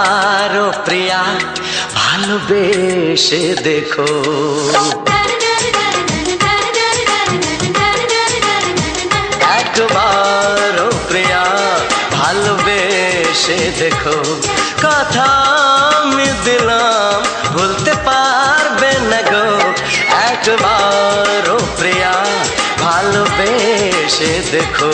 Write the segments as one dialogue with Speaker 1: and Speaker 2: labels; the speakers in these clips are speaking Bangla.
Speaker 1: একবারও প্রিয়া ভালোবেসে দেখো। একবারও প্রিয়া ভালোবেসে দেখো। কথা আমি দিলাম ভুলতে পারবে না গো। একবারও প্রিয়া ভালোবেসে দেখো।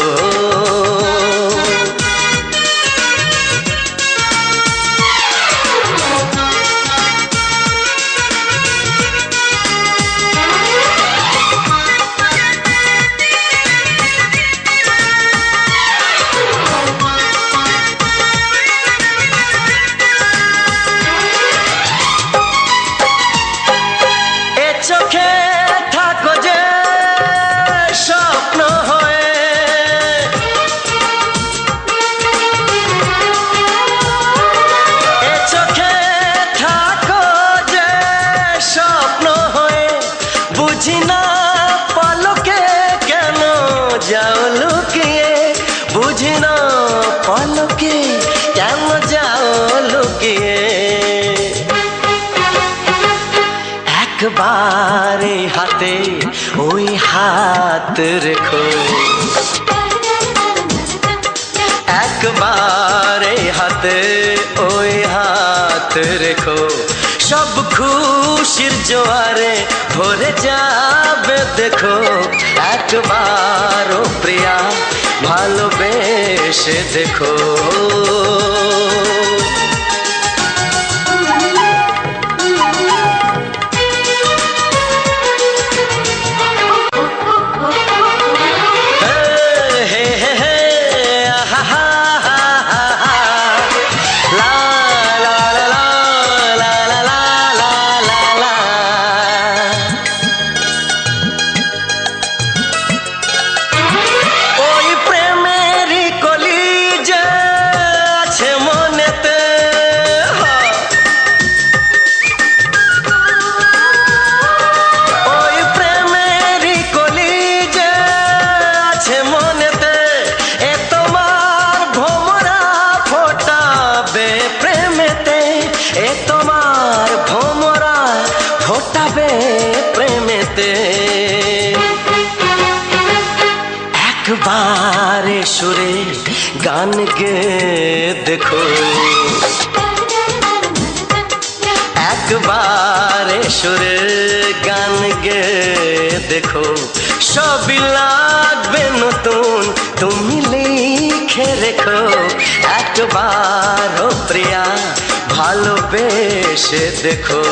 Speaker 1: চোখে থাকো যে স্বপ্ন হয়ে, এ চোখে থাকো যে স্বপ্ন হয়ে, বুঝি না পলকে কেন যাও লুকিয়ে, বুঝি না পলকে কেন যাও লুকিয়ে। একবারে হাতে ওই হাত রেখো। একবারে হাতে ওই হাত রেখো। সব খুশির জোয়ারে ভরে যাবে দেখো। একবারও প্রিয়া ভালোবেসে দেখো। প্রেমেতে একবারে সুরে গান গে দেখো। একবারে সুরে গান গে দেখো। সবই লাগবে নতুন তুমি লিখে রেখো। একবারও প্রিয়া ভালোবেসে দেখো।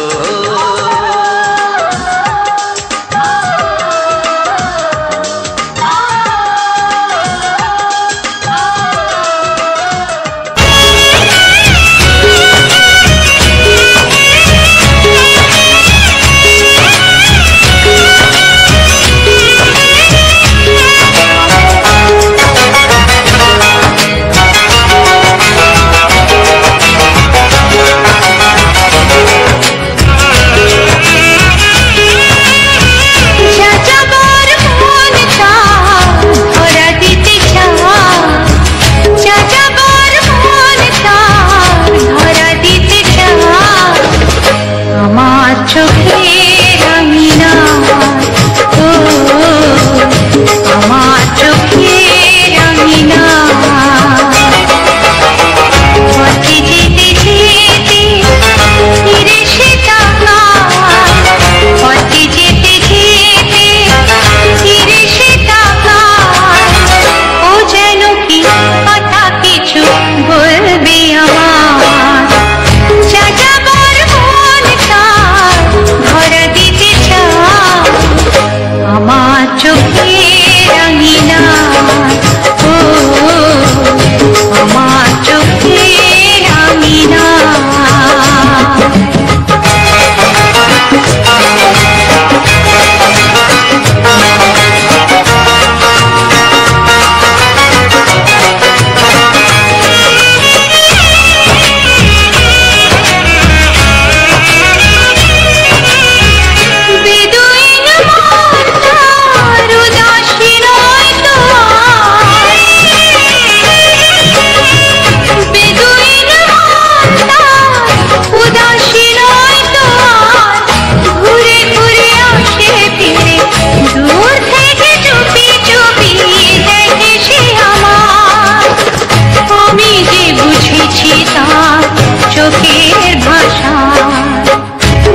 Speaker 2: চোখের ভাষা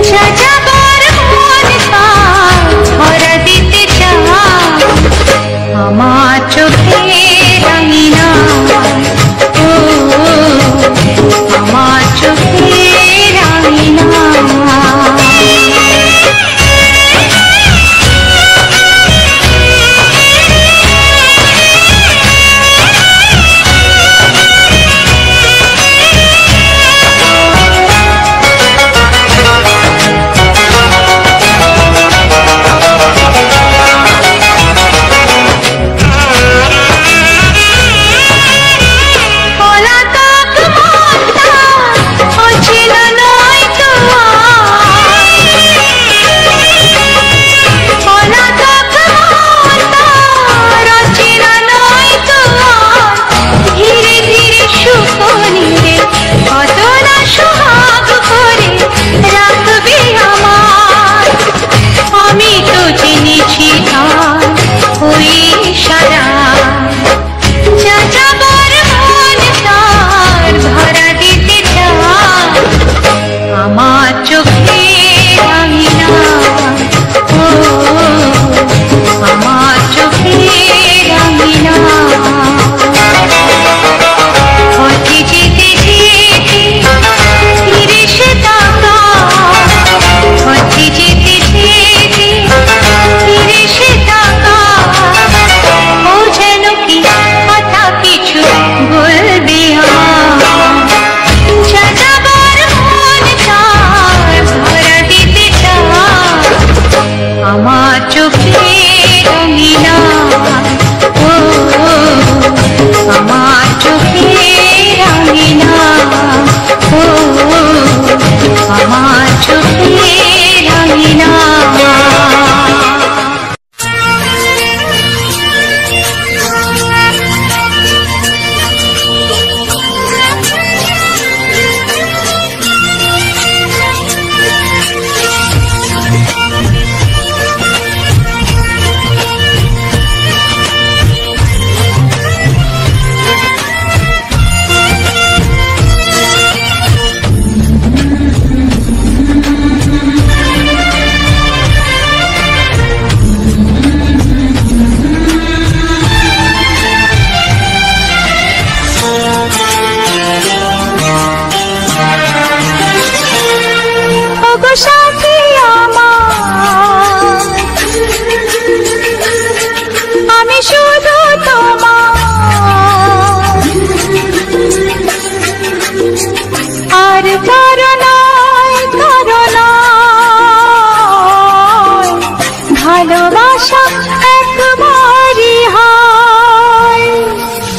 Speaker 2: সাজাবার মন তার ধরা দিতে চায় আমার চোখের রাঙিনা ও আমার চোখের রাঙিনা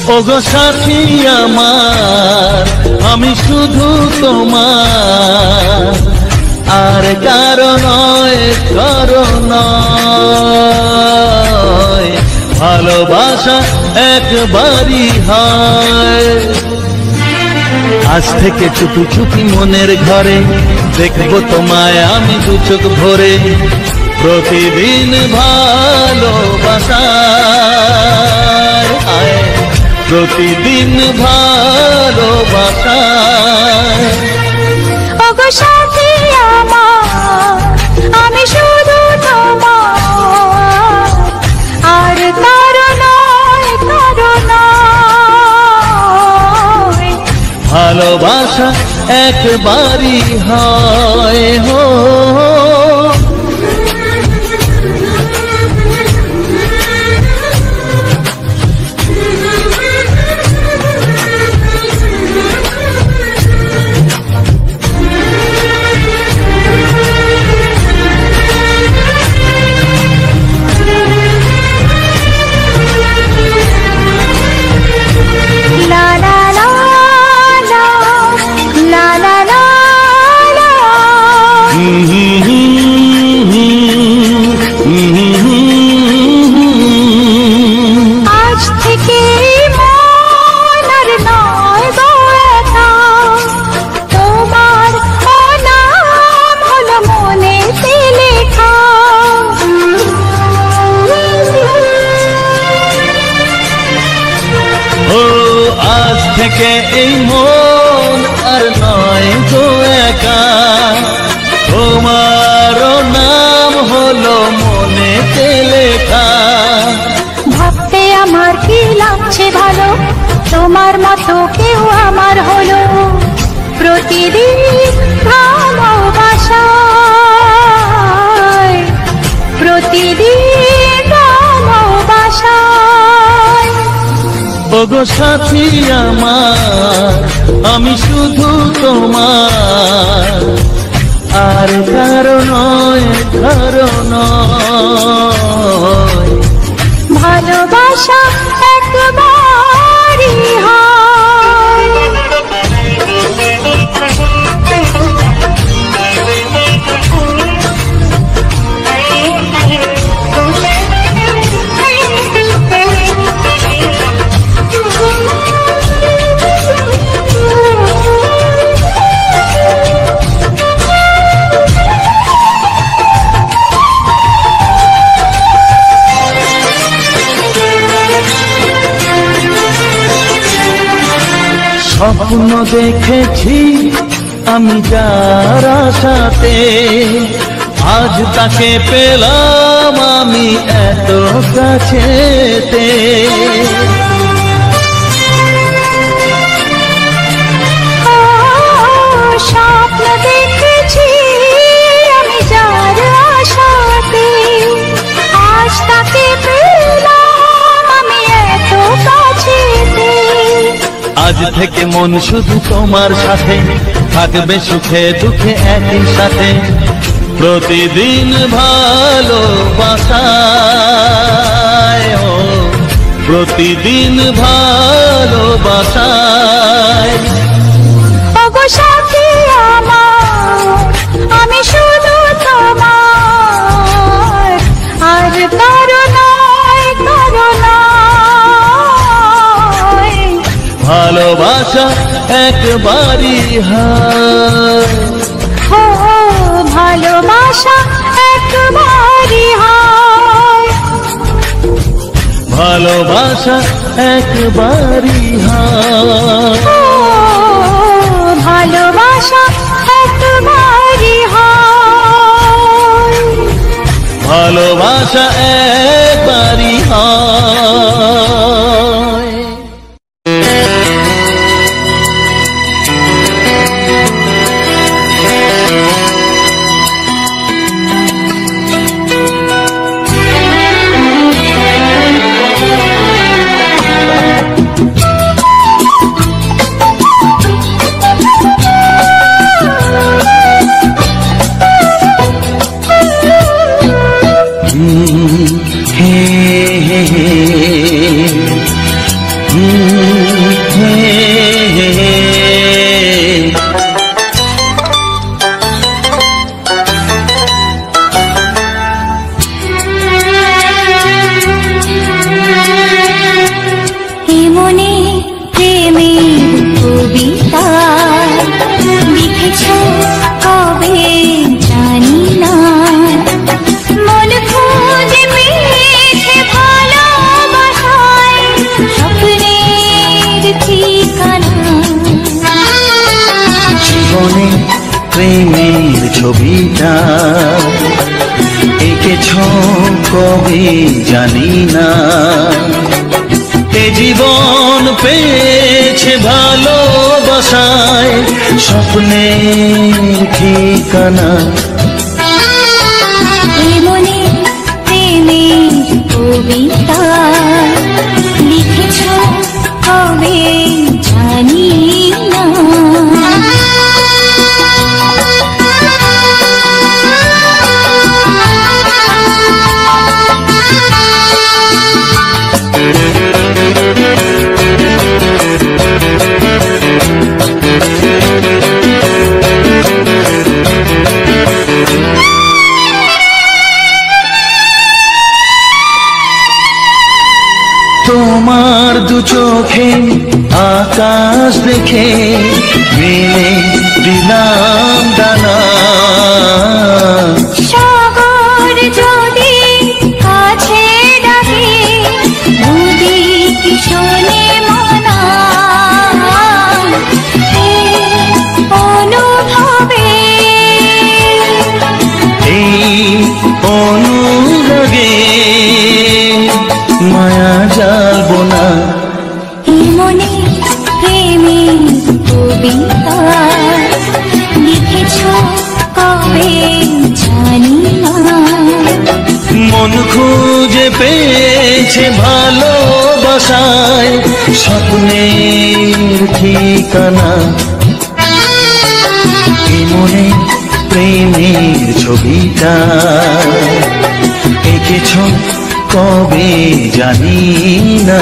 Speaker 1: ওগো সাথী আমার আমি শুধু তোমার আর কারো নয় ভালোবাসা একবারই হয়। আজ থেকে চুপি চুপি মনের ঘরে দেখবো তোমায় আমি দু চোখ ভরে প্রতিদিন ভালোবাসা প্রতিদিন ভালোবাসা।
Speaker 2: ওগো সাথী আমার আমি শুধু তোমার আর কারো নয়
Speaker 1: ভালোবাসা একবারই হয় হো। এই মন আর নয়
Speaker 3: নয় গো একা, তোমারও নাম হলো মনেতে লেখা।
Speaker 2: ভাবতে আমার কি লাগছে ভালো, তোমার মতো কেউ আমার হলো। প্রতিদিন ভালোবাসায়, প্রতিদিন ভালোবাসায়।
Speaker 3: ওগো সাথী আমার, আমি শুধু তোমার, আর কারো নয়, কারো নয়।
Speaker 2: ভালোবাসা একবারই হয়।
Speaker 3: স্বপ্ন দেখেছি আমি যার আশাতে, আজ তাকে পেলাম আমি এত কাছেতে।
Speaker 2: স্বপ্ন দেখেছি আমি যার আশাতে, আজ তাকে পেলাম আমি এত কাছেতে।
Speaker 3: আজ থেকে মন শুধু তোমার সাথে, থাকবে সুখে দুঃখে একই সাথে। প্রতিদিন ভালোবাসায়, ও প্রতিদিন ভালোবাসায়।
Speaker 2: ওগো সাথী আমার, আমি শুধু তোমার, আর কারো নয়, কারো নয়।
Speaker 3: ভালোবাসা একবারই হয়,
Speaker 2: ও ভালোবাসা একবারই হয়।
Speaker 3: ভালোবাসা একবারই হয়,
Speaker 2: ও ভালোবাসা একবারই হয়।
Speaker 3: ভালোবাসা একবারই হয়।
Speaker 2: এমনি প্রেমের কবিতা লিখেছ কবে জানি না, মন খুঁজে পেয়েছে ভালোবাসায় স্বপ্নের ঠিকানা।
Speaker 3: জীবনে প্রেমের ছবিটা এঁকেছ কবে জানি না, এ জীবন পেয়েছে ভালোবাসায় স্বপ্নের ঠিকানা।
Speaker 2: এমনি প্রেমের কবিতা লিখেছ কবে জানি না।
Speaker 3: তোমার দু চোখে আকাশ দেখে মেলে দিলাম ডানা,
Speaker 2: সাগর যদি কাছে ডাকে নদী কি শোনে মনা। অনুভূতি
Speaker 3: দিয়েছে ভালোবাসায় স্বপ্নের ঠিকানা। এ মনে প্রেমের ছবিটা এঁকেছ কবে জানি না।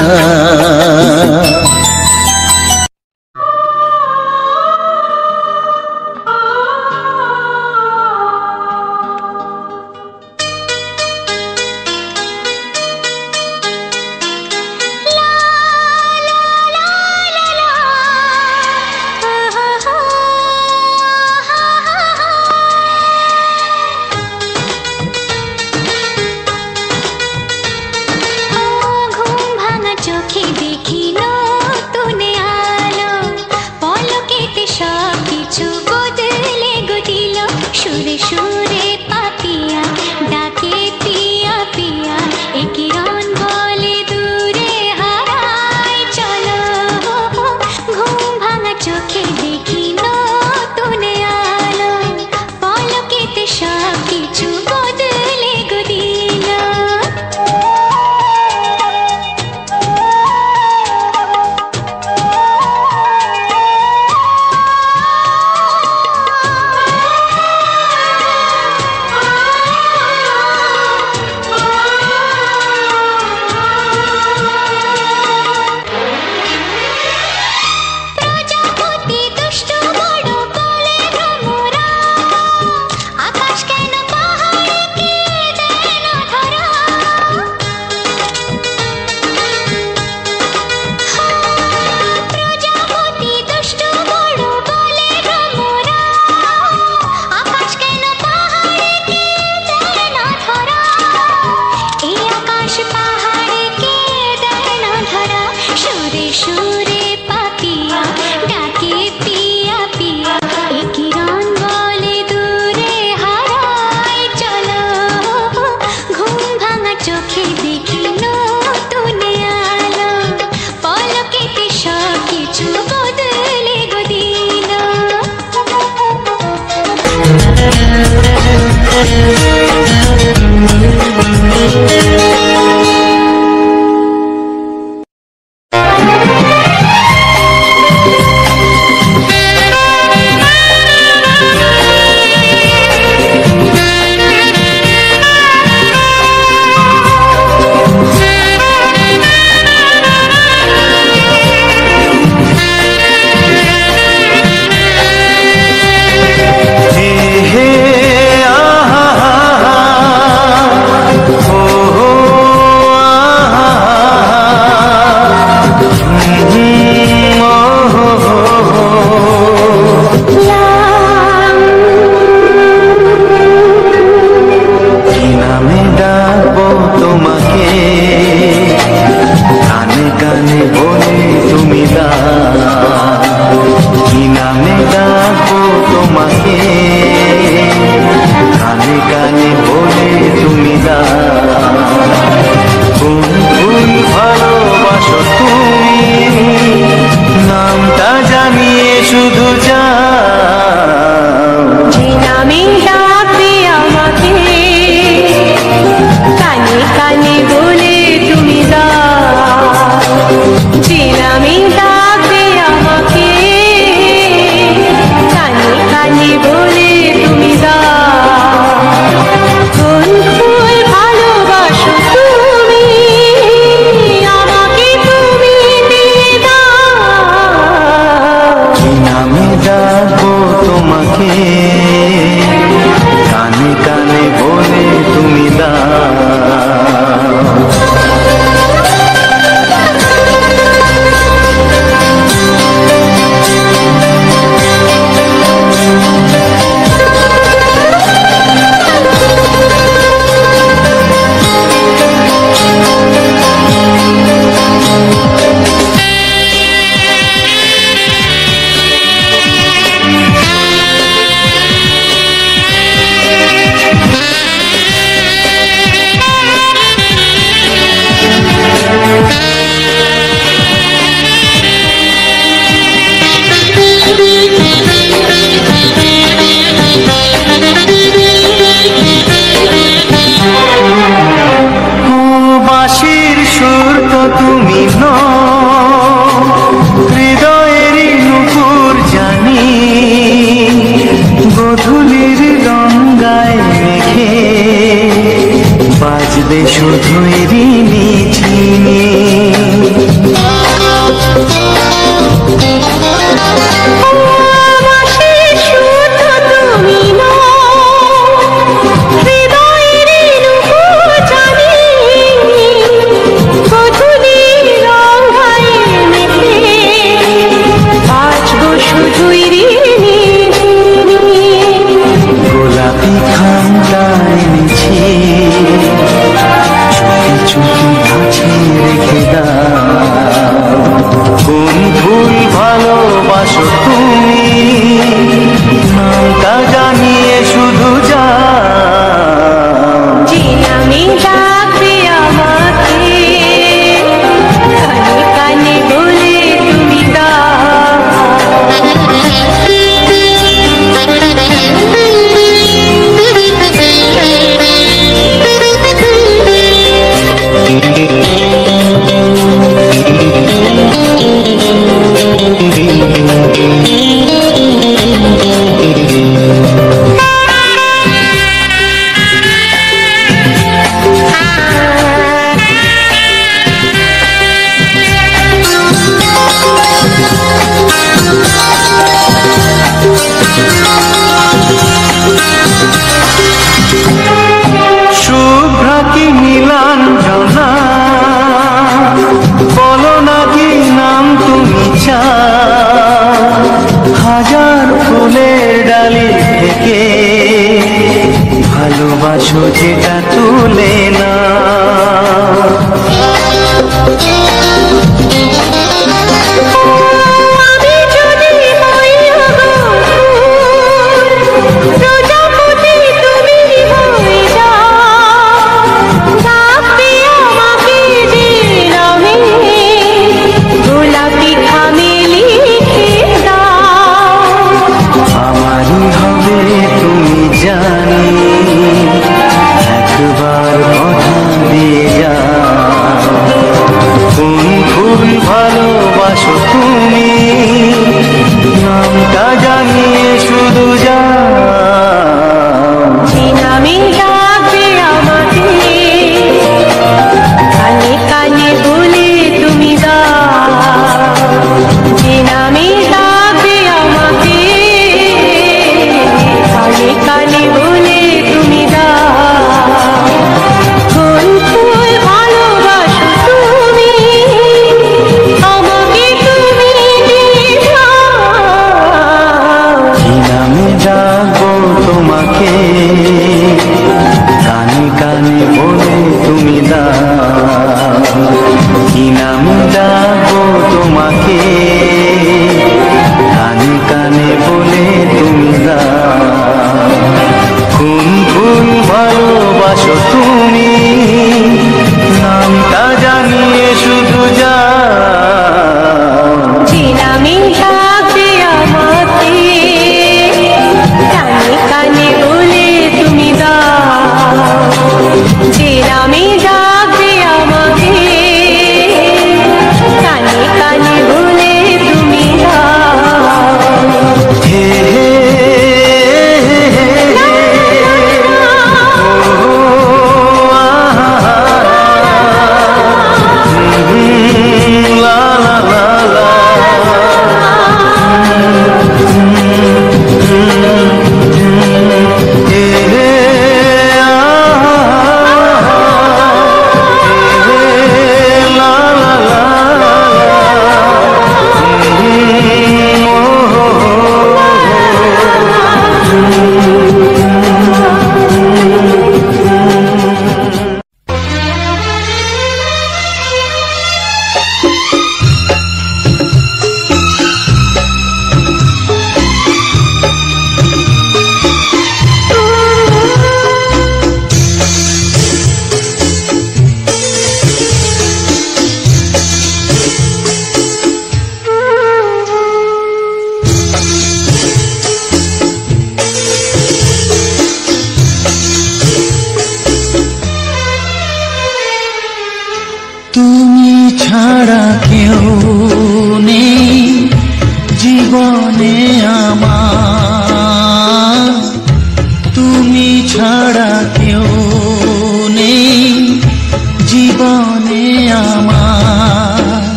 Speaker 1: শুধুই ঋণী চিনি। গোলাপি খামটা এনেছি, চুপি চুপি কাছে রেখে দাও। কোন ফুল ভালোবাসো তুমি, নামটা জানিয়ে শুধু যাও।
Speaker 2: যে নামে ডাকবে আমাকে, কানে কানে বলে তুমি
Speaker 1: শুভ্রা কি নীলাঞ্জনা, বলো না কি নাম তুমি চাও। হাজার ফুলের ডালি থেকে ভালোবাসো যেটা তুলে না। আমারই হবে তুমি জানি, একবার কথা দিয়ে যাও। কোন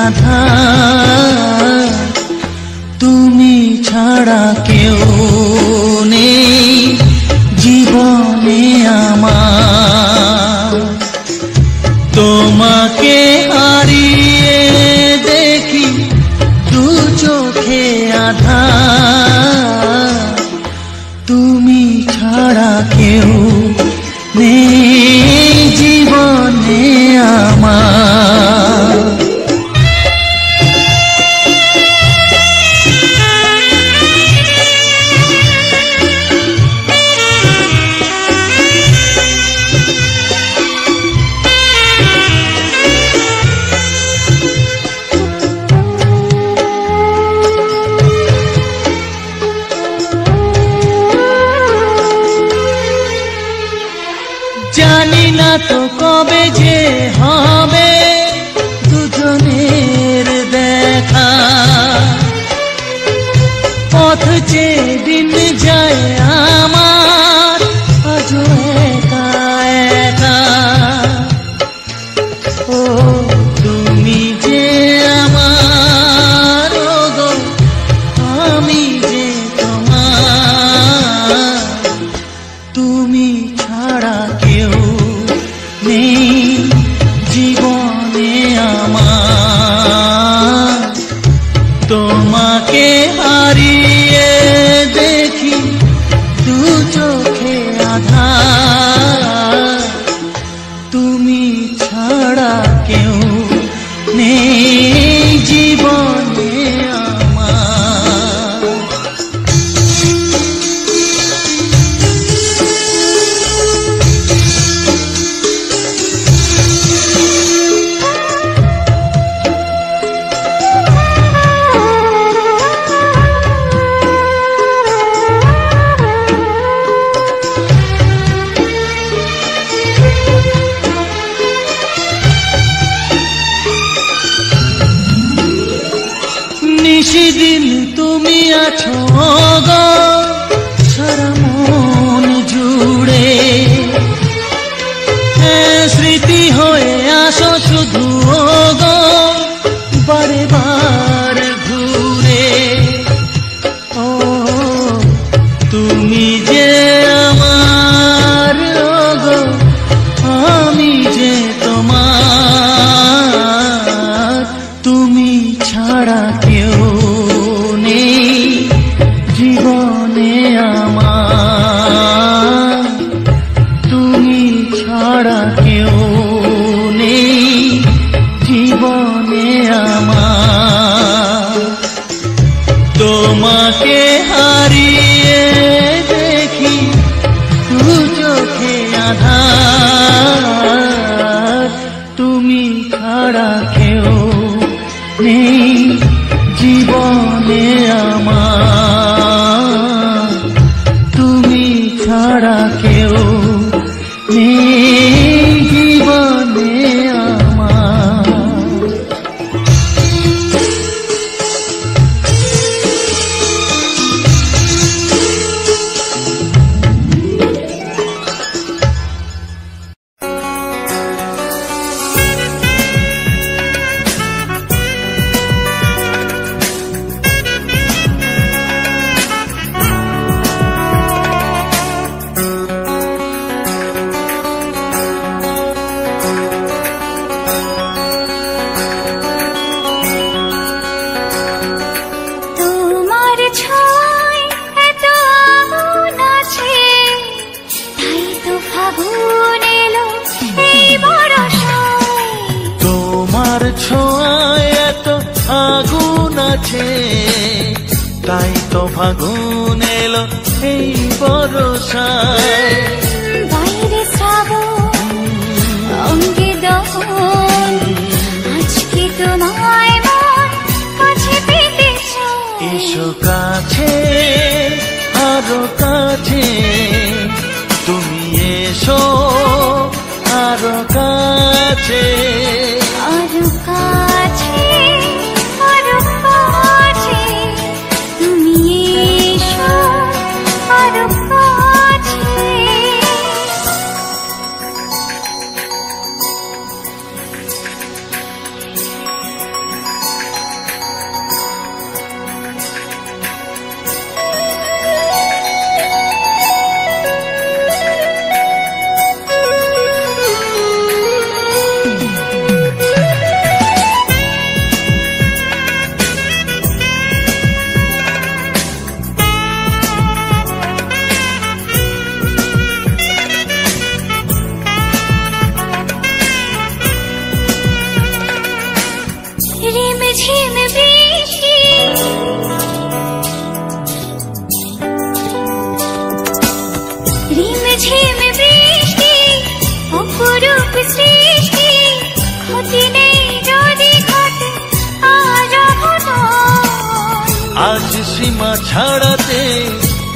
Speaker 3: আধার, তুমি ছাড়া কেউ নেই জীবনে আমার। তোমাকে হারিয়ে দেখি দু চোখে আধার, তুমি ছাড়া কেউ নেই জীবনে আমার। জানি না তো কবে যে হবে দুজনের দেখা, পথ চেয়ে দিন যায় আমার আজও একা একা। ও তুমি যে আমার, গো আমি যে তোমার, তুমি ছাড়া কেউ নেই জীবনে আমার। তোমাকে হারিয়ে দেখি দু চোখে আধার, তুমি ছাড়া কেউ নেই জীবনে আমার। নিশিদিন তুমি আছো গো সারা মন জুড়ে, স্মৃতি হয়ে আসো শুধু গো বারে বার ঘুরে। ও তুমি যে আমার, গো আমি যে তোমার, তুমি ছাড়া কেউ নেই জীবনে আমার। তুমি ছাড়া কেউ নেই জীবনে আমার। তোমাকে হারিয়ে দেখি দু চোখে আধার, তুমি ছাড়া কেউ নেই জীবনে আমার। তুমি ছাড়া কেউ নেই জীবনে আমার। ছোঁয়ায় এত আগুন আছে, তাই তো ফাগুন এলো এই বরষায়।
Speaker 2: বাইরে শ্রাবণ অঙ্গে দহন, আজকে তোমায় মন কাছে পেতে চায়।
Speaker 3: এসো কাছে আরো কাছে, তুমি এসো আরো কাছে।
Speaker 2: আরো কাছে আরো কাছে, তুমি এসো আরো কাছে। ঝিম বৃষ্টি রিম ঝিম বৃষ্টি অপরূপ সৃষ্টি ক্ষতি নেই যদি ঘটে আজ
Speaker 3: আজ সীমা ছাড়াতে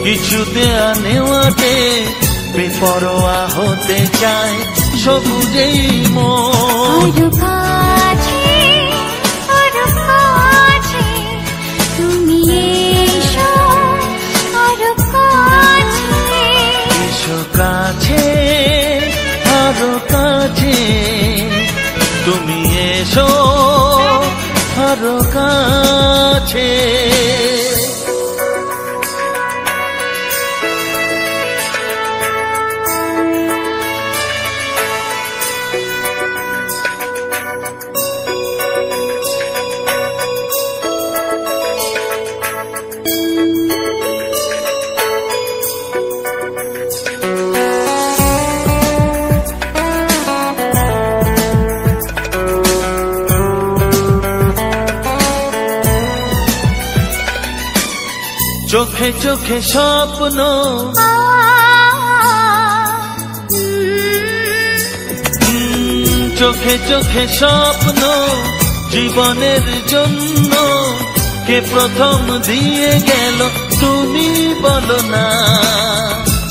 Speaker 3: কিছু দেয়া নেওয়াতে বেপরোয়া হতে চায় সবুজেই মন।
Speaker 2: আরো কাছে তুমি এসো আরো কাছে
Speaker 3: এসো কাছে আরো কাছে তুমি এসো আরো কাছে। চোখে চোখে স্বপ্ন চোখে চোখে স্বপ্ন জীবনের জন্য কে প্রথম দিয়ে গেল তুমি বলো না।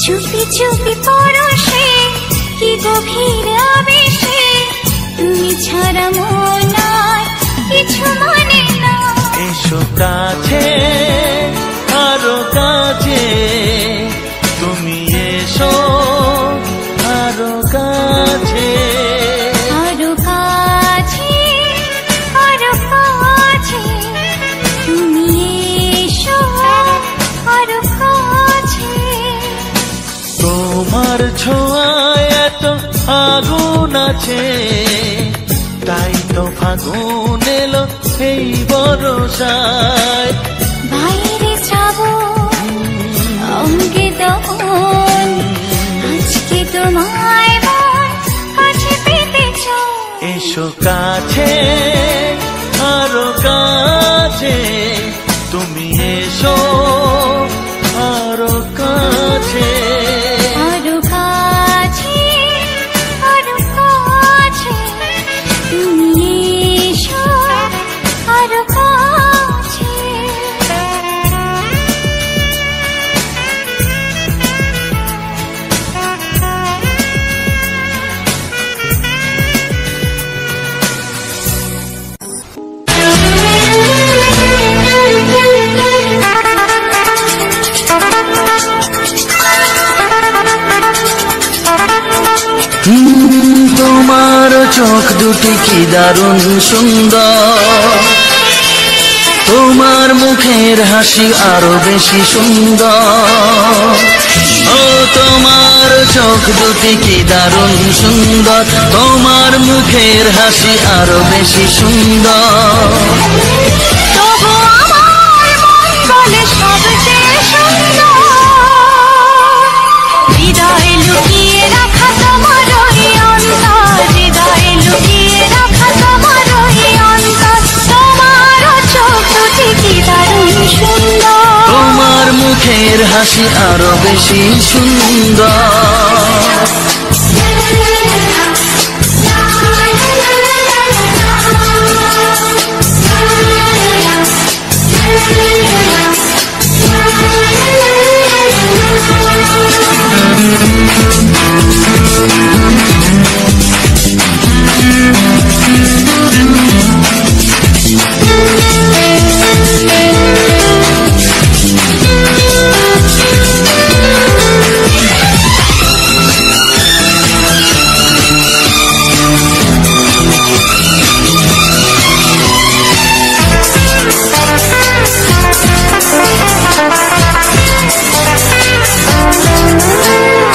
Speaker 2: চুপি চুপি পরশে কি গভীর আবেশে তুমি ছাড়া মন আর কিছু মনে না।
Speaker 3: এসো কাছে আরো কাছে তুমি এসো আরো কাছে।
Speaker 2: আরো কাছে আরো কাছে তুমি এসো আরো কাছে।
Speaker 3: তোমার ছোঁয়ায় এত আগুন আছে তাই তো ফাগুন এলো এই বরসায়।
Speaker 2: বাইরে শ্রাবণ অঙ্গে দহন আজকে তোমায় মন কাছে পেতে চাও।
Speaker 3: এসো কাছে আরো কাছে তুমি এসো আরো কাছে।
Speaker 2: আরো কাছে আরো কাছে তুমি এসো আরো কাছে।
Speaker 1: তোমার চোখ দুটি কি দারুণ সুন্দর, তোমার মুখের হাসি আরো বেশি সুন্দর। ও তোমার চোখ দুটি কি দারুণ সুন্দর, তোমার মুখের হাসি আরো বেশি সুন্দর।
Speaker 2: তবু আমার মন বলে সবচেয়ে সুন্দর, হৃদয়ে লুকিয়ে রাখা তোমার ওই অন্তর, হৃদয়ে লুকিয়ে রাখা তোমার ওই অন্তর। তোমার চোখ দুটি কি দারুণ সুন্দর,
Speaker 1: তোমার মুখের হাসি আরো বেশি সুন্দর।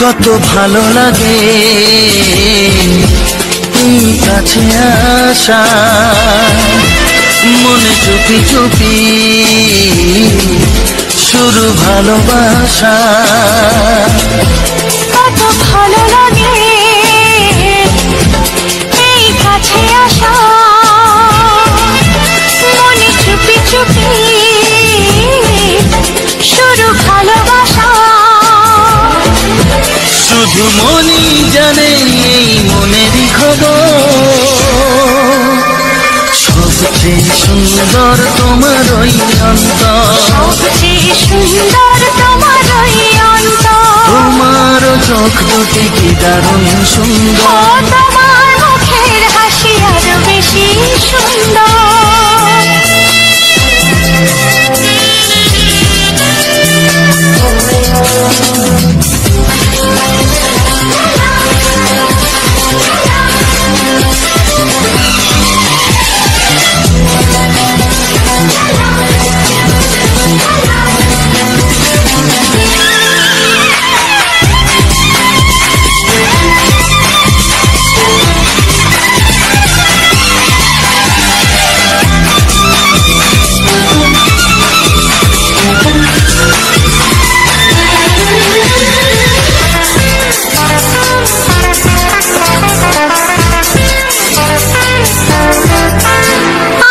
Speaker 1: কত ভালো লাগে এই কাছে আসা, মনে চুপি চুপি শুরু ভালোবাসা।
Speaker 2: কত ভালো লাগে এই কাছে আসা,
Speaker 3: সবচেয়ে সুন্দর তোমার ওই অন্তর,
Speaker 2: সবচেয়ে সুন্দর তোমার ওই অন্তর,
Speaker 3: তোমার চোখ দুটি কি দারুণ
Speaker 2: ও
Speaker 3: সুন্দর,
Speaker 2: তোমার মুখের হাসি আরো বেশি সুন্দর।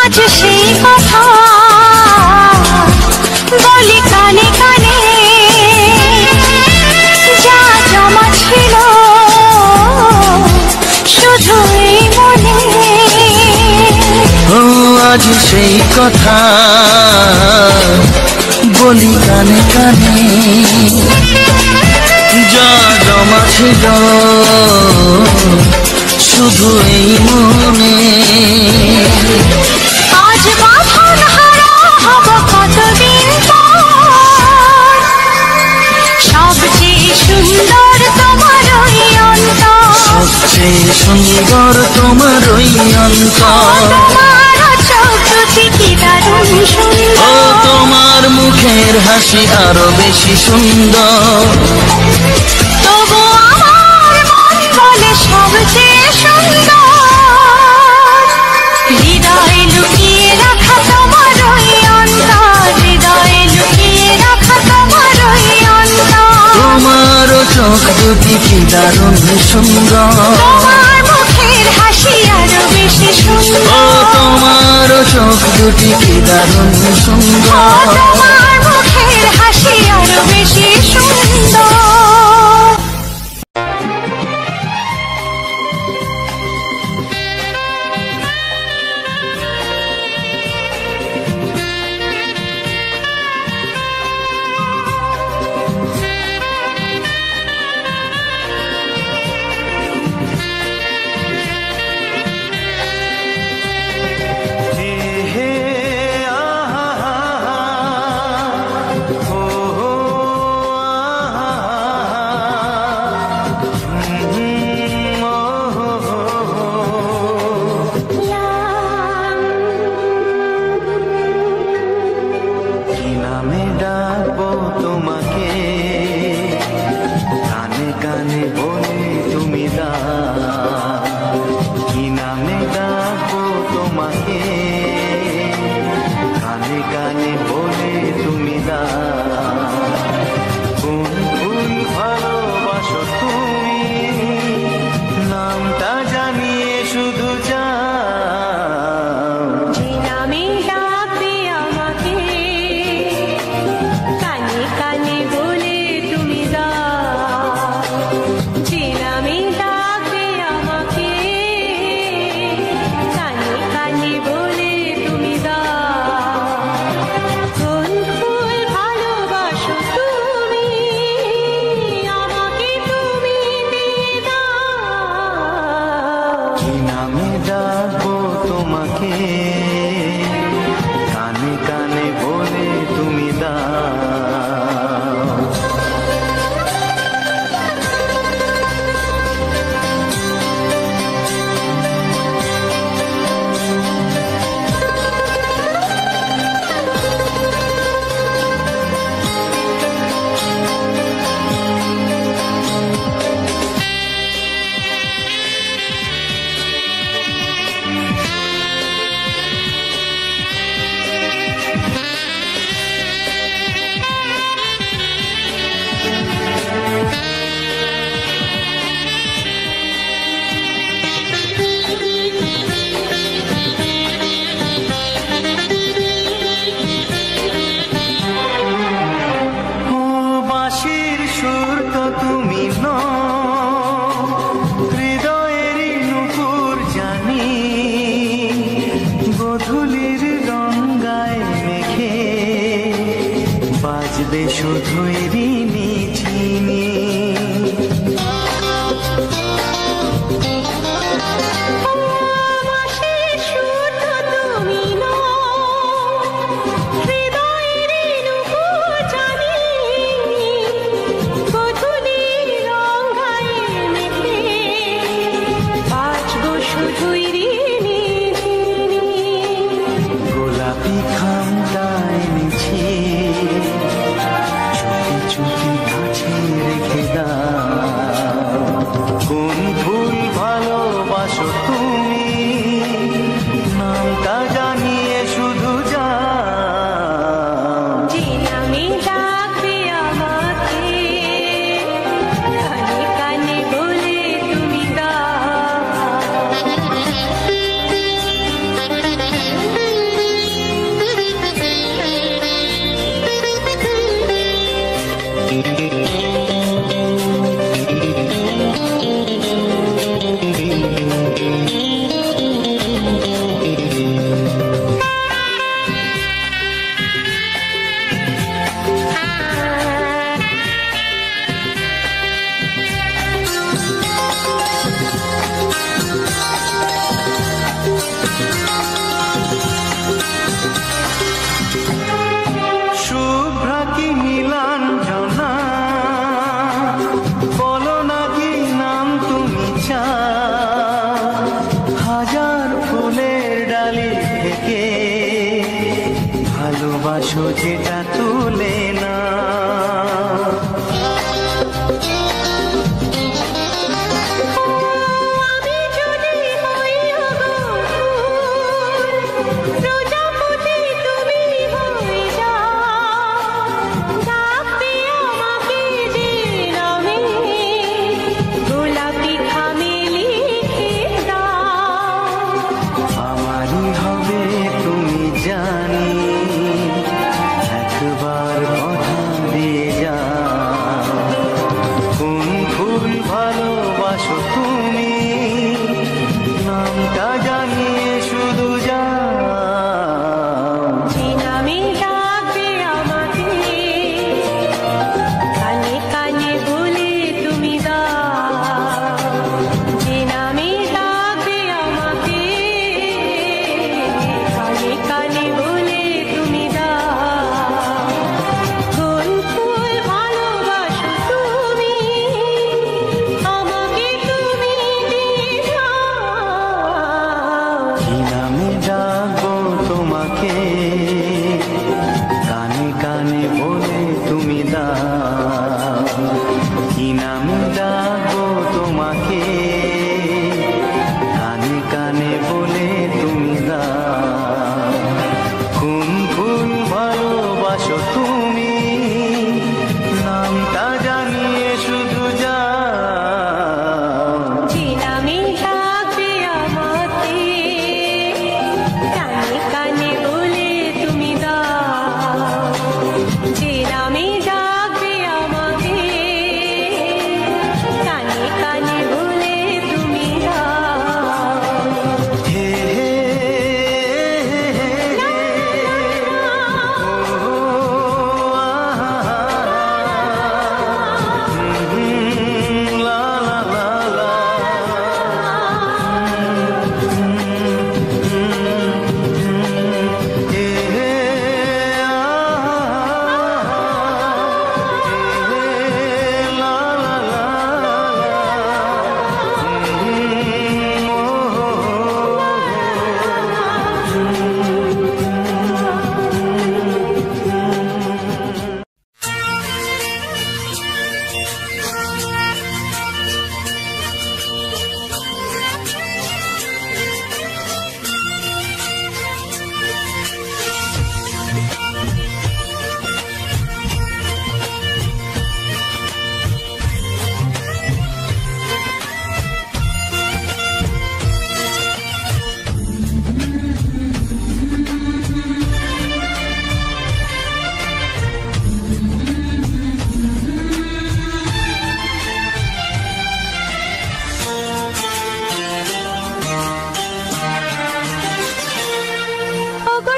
Speaker 2: আজ সেই কথা বলি কানে কানে, যা জমা ছিল শুধু এই মনে।
Speaker 3: ও আজ সেই কথা বলি কানে কানে, যা জমা ছিল শুধু এই মনে।
Speaker 2: আজ বাঁধন হারা হব কতদিন পর, সবচেয়ে সুন্দর তোমার ওই অন্তর,
Speaker 3: সবচেয়ে সুন্দর তোমার ওই অন্তর,
Speaker 2: তোমার চোখ দুটি কি দারুণ
Speaker 3: ও
Speaker 2: সুন্দর,
Speaker 3: তোমার মুখের হাসি আরো বেশি সুন্দর।
Speaker 2: তবু আমার মন বলে সবচেয়ে সুন্দর, হৃদয়ে লুকিয়ে রাখা তোমার ওই অন্তর, হৃদয়ে লুকিয়ে রাখা তোমার ওই অন্তর,
Speaker 3: তোমার চোখ দুটি কি দারুণ সুন্দর,
Speaker 2: তোমার মুখের হাসি আরো বেশি
Speaker 3: ও
Speaker 2: সুন্দর,
Speaker 3: তোমার চোখ দুটি কি দারুণ
Speaker 2: ও
Speaker 3: সুন্দর।
Speaker 2: তোমার মুখের হাসি আরো বেশি সুন্দর।
Speaker 1: কি নামে ডাকবো তোমাকে, কানে কানে বলে তুমি দা, কি নামে ডাকবো তোমাকে, কানে কানে বলে তুমি দা, কোন ফুল ভালোবাসো তুমি, নামটা জানিয়ে শুধু যাও,
Speaker 2: যে নামে ডাকবে আমাকে, কানে কানে বলে তুমি দাও, যে নামে ডাকবে আমাকে, কানে কানে বলে তুমি দাও, কোন ফুল ভালো
Speaker 1: গধূলির গঙ্গায় মেখে বাজবে শুধুই রিনি ঝিনি। গোলাপি খামটায় নিছি চুপি চুপি কাছে রেখে দাও। কোন ফুল ভালোবাসো তুমি নামটা জানিয়ে শুধু যাও।
Speaker 2: যে নামে ডাকবে আমাকে কানে কানে বলে তুমি
Speaker 1: শুভ্রা কি নীলাঞ্জনা বলো না কি নাম তুমি চাও। হাজার ফুলের ডালি থেকে ভালোবাসো যেটা তুলে না। আমারই হবে তুমি জানি একবার কথা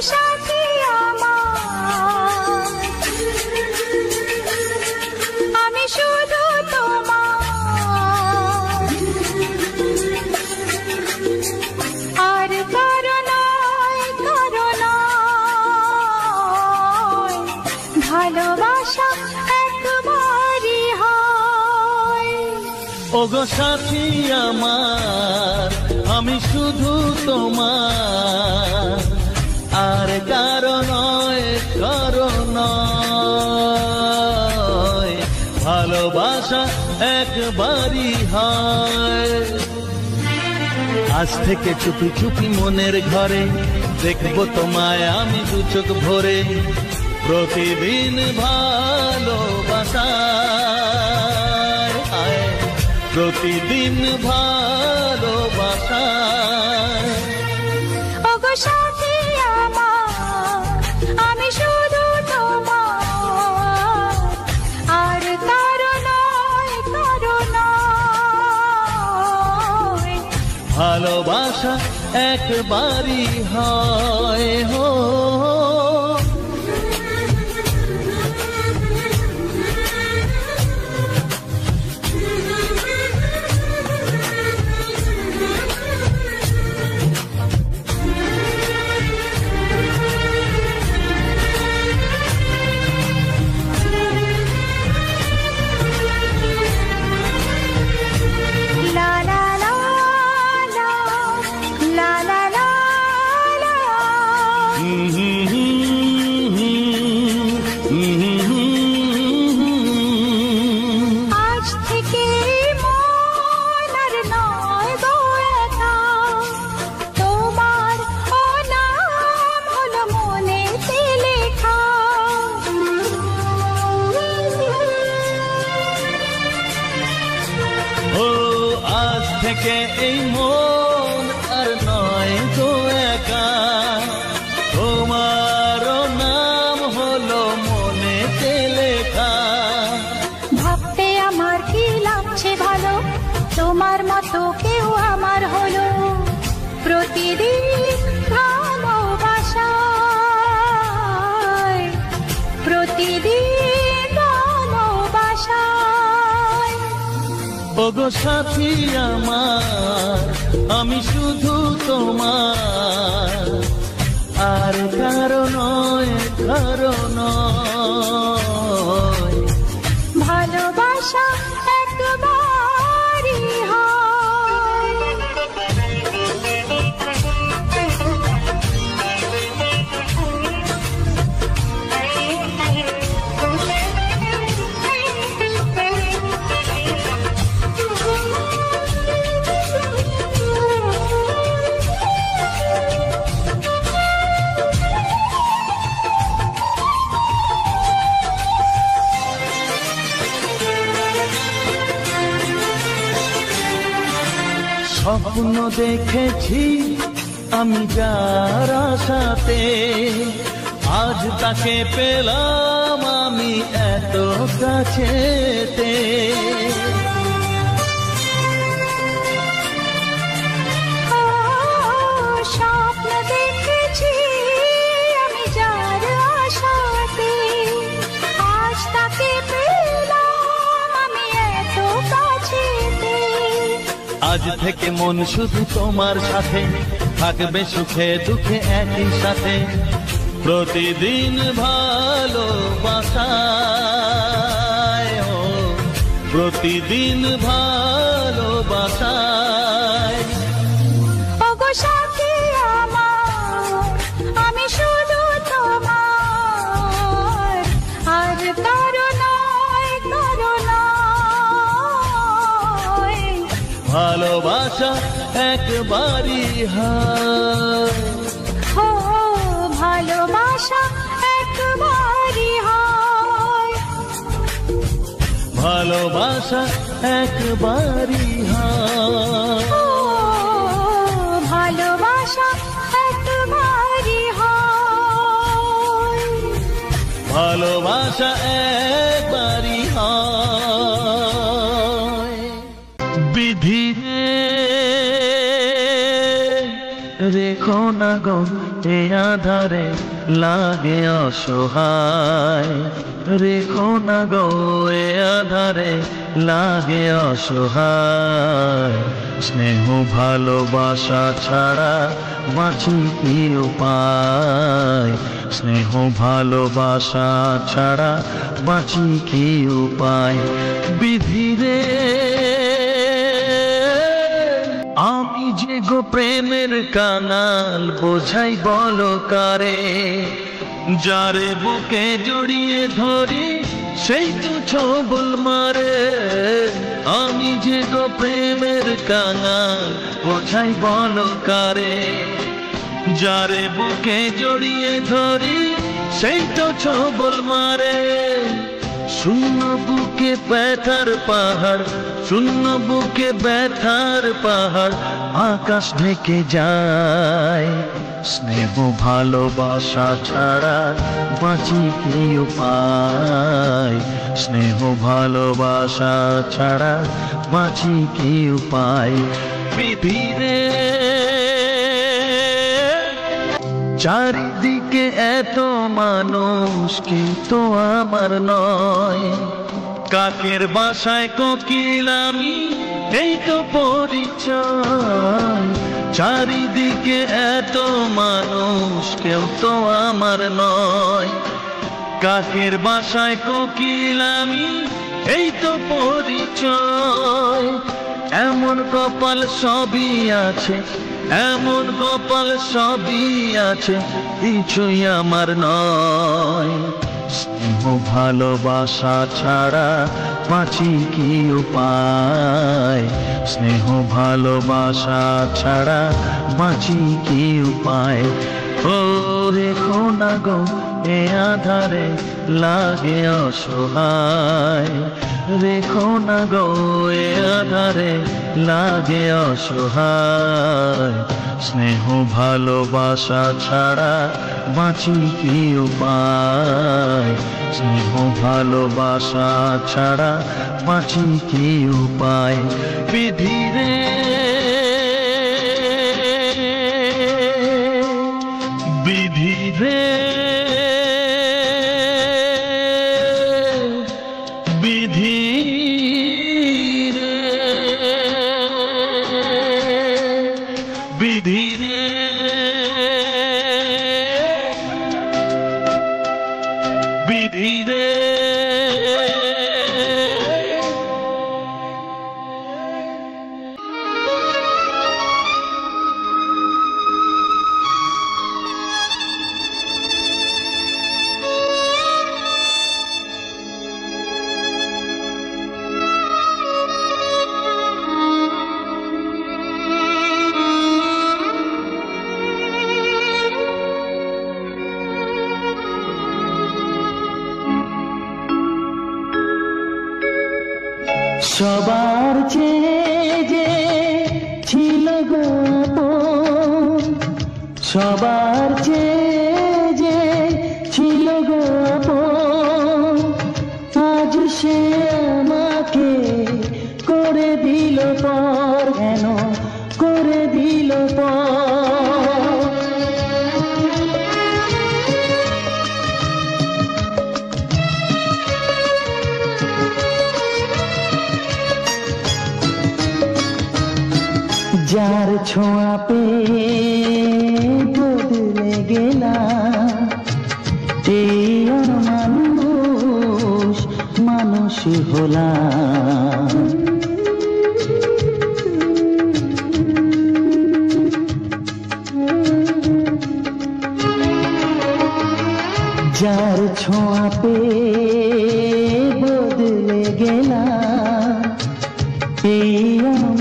Speaker 2: সাথী আমার, আমি শুধু তোমার, আর কারো নয়, কারো নয়, ভালোবাসা একবারই হয়।
Speaker 3: ওগো সাথী আমার, আমি শুধু তোমার, আর কারো নয়, কারো নয়, ভালোবাসা একবারই হয়। আজ থেকে চুপি চুপি মনের ঘরে দেখবো তোমায় আমি দু চোখ ভরে, প্রতিদিন ভালোবাসায়, প্রতিদিন ভালোবাসায়।
Speaker 2: ওগো সাথী আমার, আমি শুধু তোমার, আর কারো নয়, কারো নয়,
Speaker 3: ভালোবাসা একবারই হয়। হো
Speaker 2: লা লা লা লা, লা লা লা লা। আজ থেকে মন আর নয় গো একা, তোমার ও নাম হলো মনেতে লেখা।
Speaker 3: ও আজ থেকে এই মন আর নয় গো একা, তোমার নাম হলো মনেতে লেখা।
Speaker 2: ভাবতে আমার কি লাগছে ভালো, তোমার মতো কেউ আমার হলো, প্রতিদিন ভালোবাসায়, প্রতিদিন ভালোবাসায়।
Speaker 3: ওগো সাথী আমার, আমি শুধু তোমার, আর কারো নয়, কারো নয়,
Speaker 2: ভালোবাসা একবারই হয়।
Speaker 3: স্বপ্ন দেখেছি আমি যার আশাতে, আজ তাকে পেলাম আমি এত কাছেতে।
Speaker 2: স্বপ্ন দেখেছি আমি যার আশাতে, আজ তাকে পেলাম আমি এত কাছেতে।
Speaker 3: আজ থেকে মন শুধু তোমার সাথে, থাকবে সুখে দুঃখে একই সাথে, প্রতিদিন ভালোবাসায়, প্রতিদিন ভালোবাসায়।
Speaker 2: ওগো সাথী আমার, আমি শুধু তোমার, আর কারো নয়, কারো নয়,
Speaker 3: ভালোবাসা একবারই হয়।
Speaker 2: ও ভালোবাসা একবারই হয়,
Speaker 3: ভালোবাসা একবারই হয়।
Speaker 2: ও ভালোবাসা একবারই হয়,
Speaker 3: ভালোবাসা একবারই হয়। বিধি রেখো না গো এ আধারে লাগে অসহায়, রেখো না গো এ আধারে লাগে অসহায়। স্নেহ ভালোবাসা ছাড়া বাঁচি কি উপায়, স্নেহ ভালোবাসা ছাড়া বাঁচি কি উপায়। বিধিরে আমি যে গো প্রেমের কাঙাল, বোঝাই বলো কারে, যারে বুকে জড়িয়ে ধরি সেই তো ছবল মারে। আমি যে গো প্রেমের কাঙাল, বোঝাই বলো কারে, যারে বুকে জড়িয়ে ধরি সেই তো ছবল মারে। শূন্য বুকে ব্যথার পাহাড়, শূন্য বুকে ব্যথার পাহাড়, আকাশ ঢেকে যায়। স্নেহ ভালোবাসা ছাড়া বাঁচি কি উপায়, স্নেহ ভালোবাসা ছাড়া বাঁচি কি উপায়। বিধিরে চারিদিকে এত মানুষ কিন্তু আমার নয়, কাকের বাসায় কোকিল আমি এই তো পরিচয়। চারিদিকে এত মানুষ কেউ তো আমার নয়, কাকের বাসায় কোকিল আমি এই তো পরিচয়। এমন কপাল সবই আছে, এমন কপাল সবই আছে, কিছুই আমার নয়। স্নেহ ভালোবাসা ছাড়া বাঁচি কি উপায়, স্নেহ ভালোবাসা ছাড়া বাঁচি কি উপায়। ও রেখো না গো এ আধারে লাগে অসহায়, রেখো না গো এ আধারে লাগে অসহায়। স্নেহ ভালোবাসা ছাড়া বাঁচি কি উপায়, স্নেহ ভালোবাসা ছাড়া বাঁচি কি উপায়। বিধিরে বিধিরে বিধিরে বিধিরে বিধিরে।
Speaker 4: সবার চেয়ে যে ছিল গো আপন, সবার চেয়ে যে ছিল গো আপন, আজ সে আমাকে করে দিল পর, কেন করে দিল পর। যার ছোঁয়া পেয়ে বদলে গেলাম, এই মানুষ মানুষ হলাম। যার ছোঁয়া পেয়ে বদলে গেলাম, এই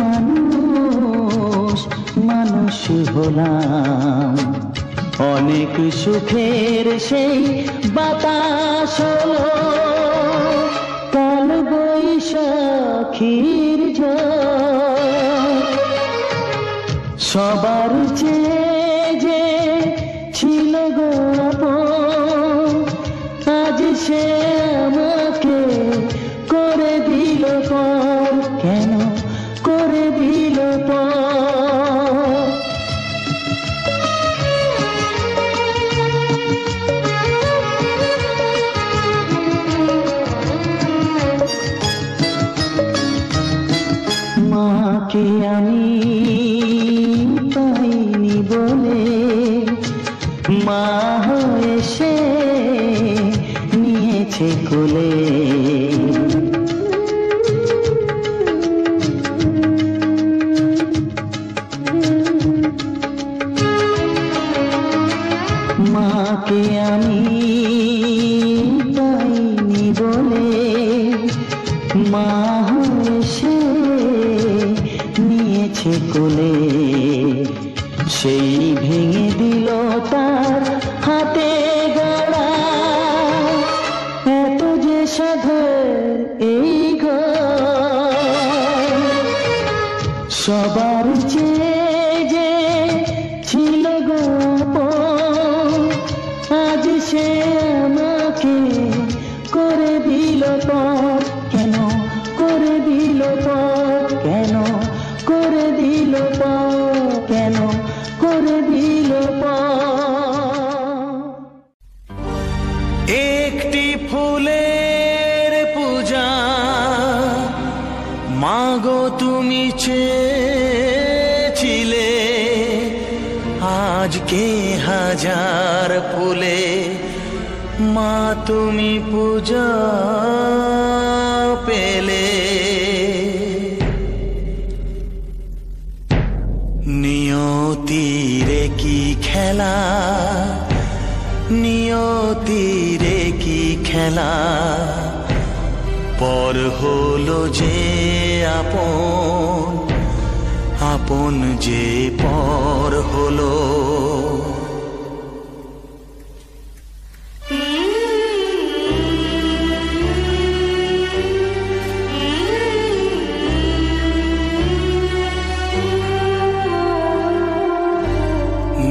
Speaker 4: মানুষ মানুষ হলাম। অনেক সুখের সেই বাতাস হলো, কাল বৈশাখীর ঝড়। সবার চেয়ে যে ছিল গো আপন, আজ সে আমাকে করে দিল পর, কেন করে দিল পর। মা হয়ে সে নিয়েছে কোলে। মাকে আমি পাইনি বলে মা হয়ে সে নিয়েছে কোলে। সেই ভেঙে দিল তার হাতে গড়া এত যে সাধের এই ঘর। সবার চেয়ে যে ছিল গো আপন, আজ সে আমাকে করে দিল পর। কেন করে দিল পর, কেন করে দিল পর, কেন করে দিল পর।
Speaker 1: একটি ফুলের পূজা মাগো তুমি চেয়েছিলে, আজকে হাজার ফুলে মা তুমি পূজা পেলে। নিয়তিরে কি খেলা, নিয়তিরে কি খেলা, পর হলো যে আপন, আপন যে পর হলো।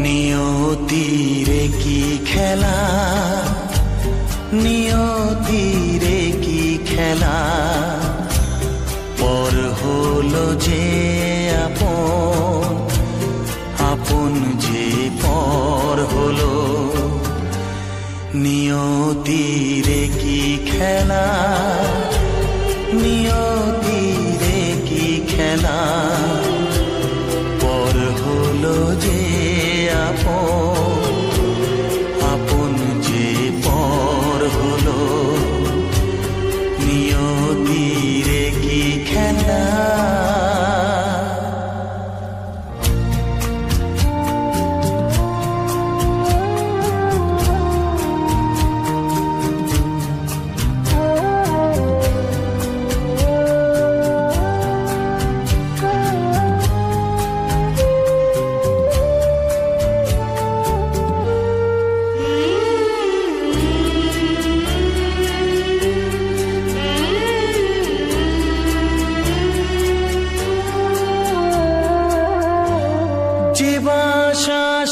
Speaker 1: নিয়তিরে কি খেলা, নিয়তিরে কি খেলা, পর হলো যে আপন, আপন যে পর হলো। নিয়তিরে কি খেলা, নিয়তিরে কি খেলা, পর হলো যে আপন, আপন যে পর হলো। নিয়তিরে কি খেলা।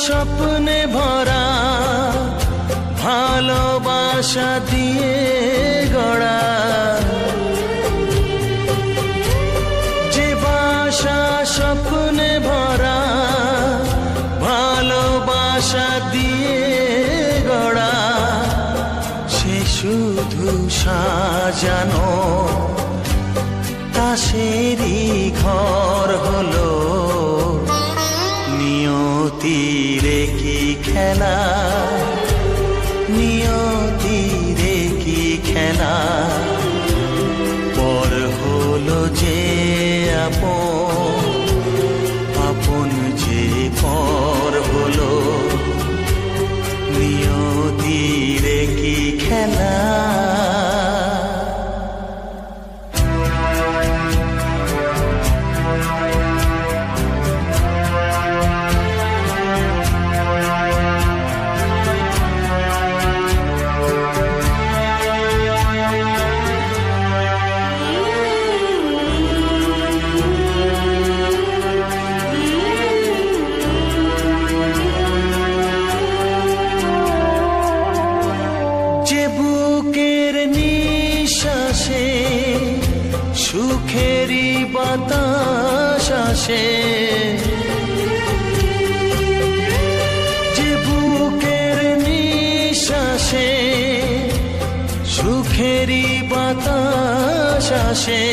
Speaker 1: স্বপ্নে ভরা ভালোবাসা দিয়ে গড়া, যে বাসা স্বপ্নে ভরা ভালোবাসা দিয়ে গড়া, সে শুধু সাজানো তাসেরই ঘর হলো। নিয়তিরে কি খেলা, নিয়তিরে কি খেলা, পর হলো যে আপন, আপন যে পর হলো। নিয়তিরে কি খেলা। সুখেরি বাতাস আসে, যে বুকের নিঃশ্বাসে সুখেরি বাতাস আসে,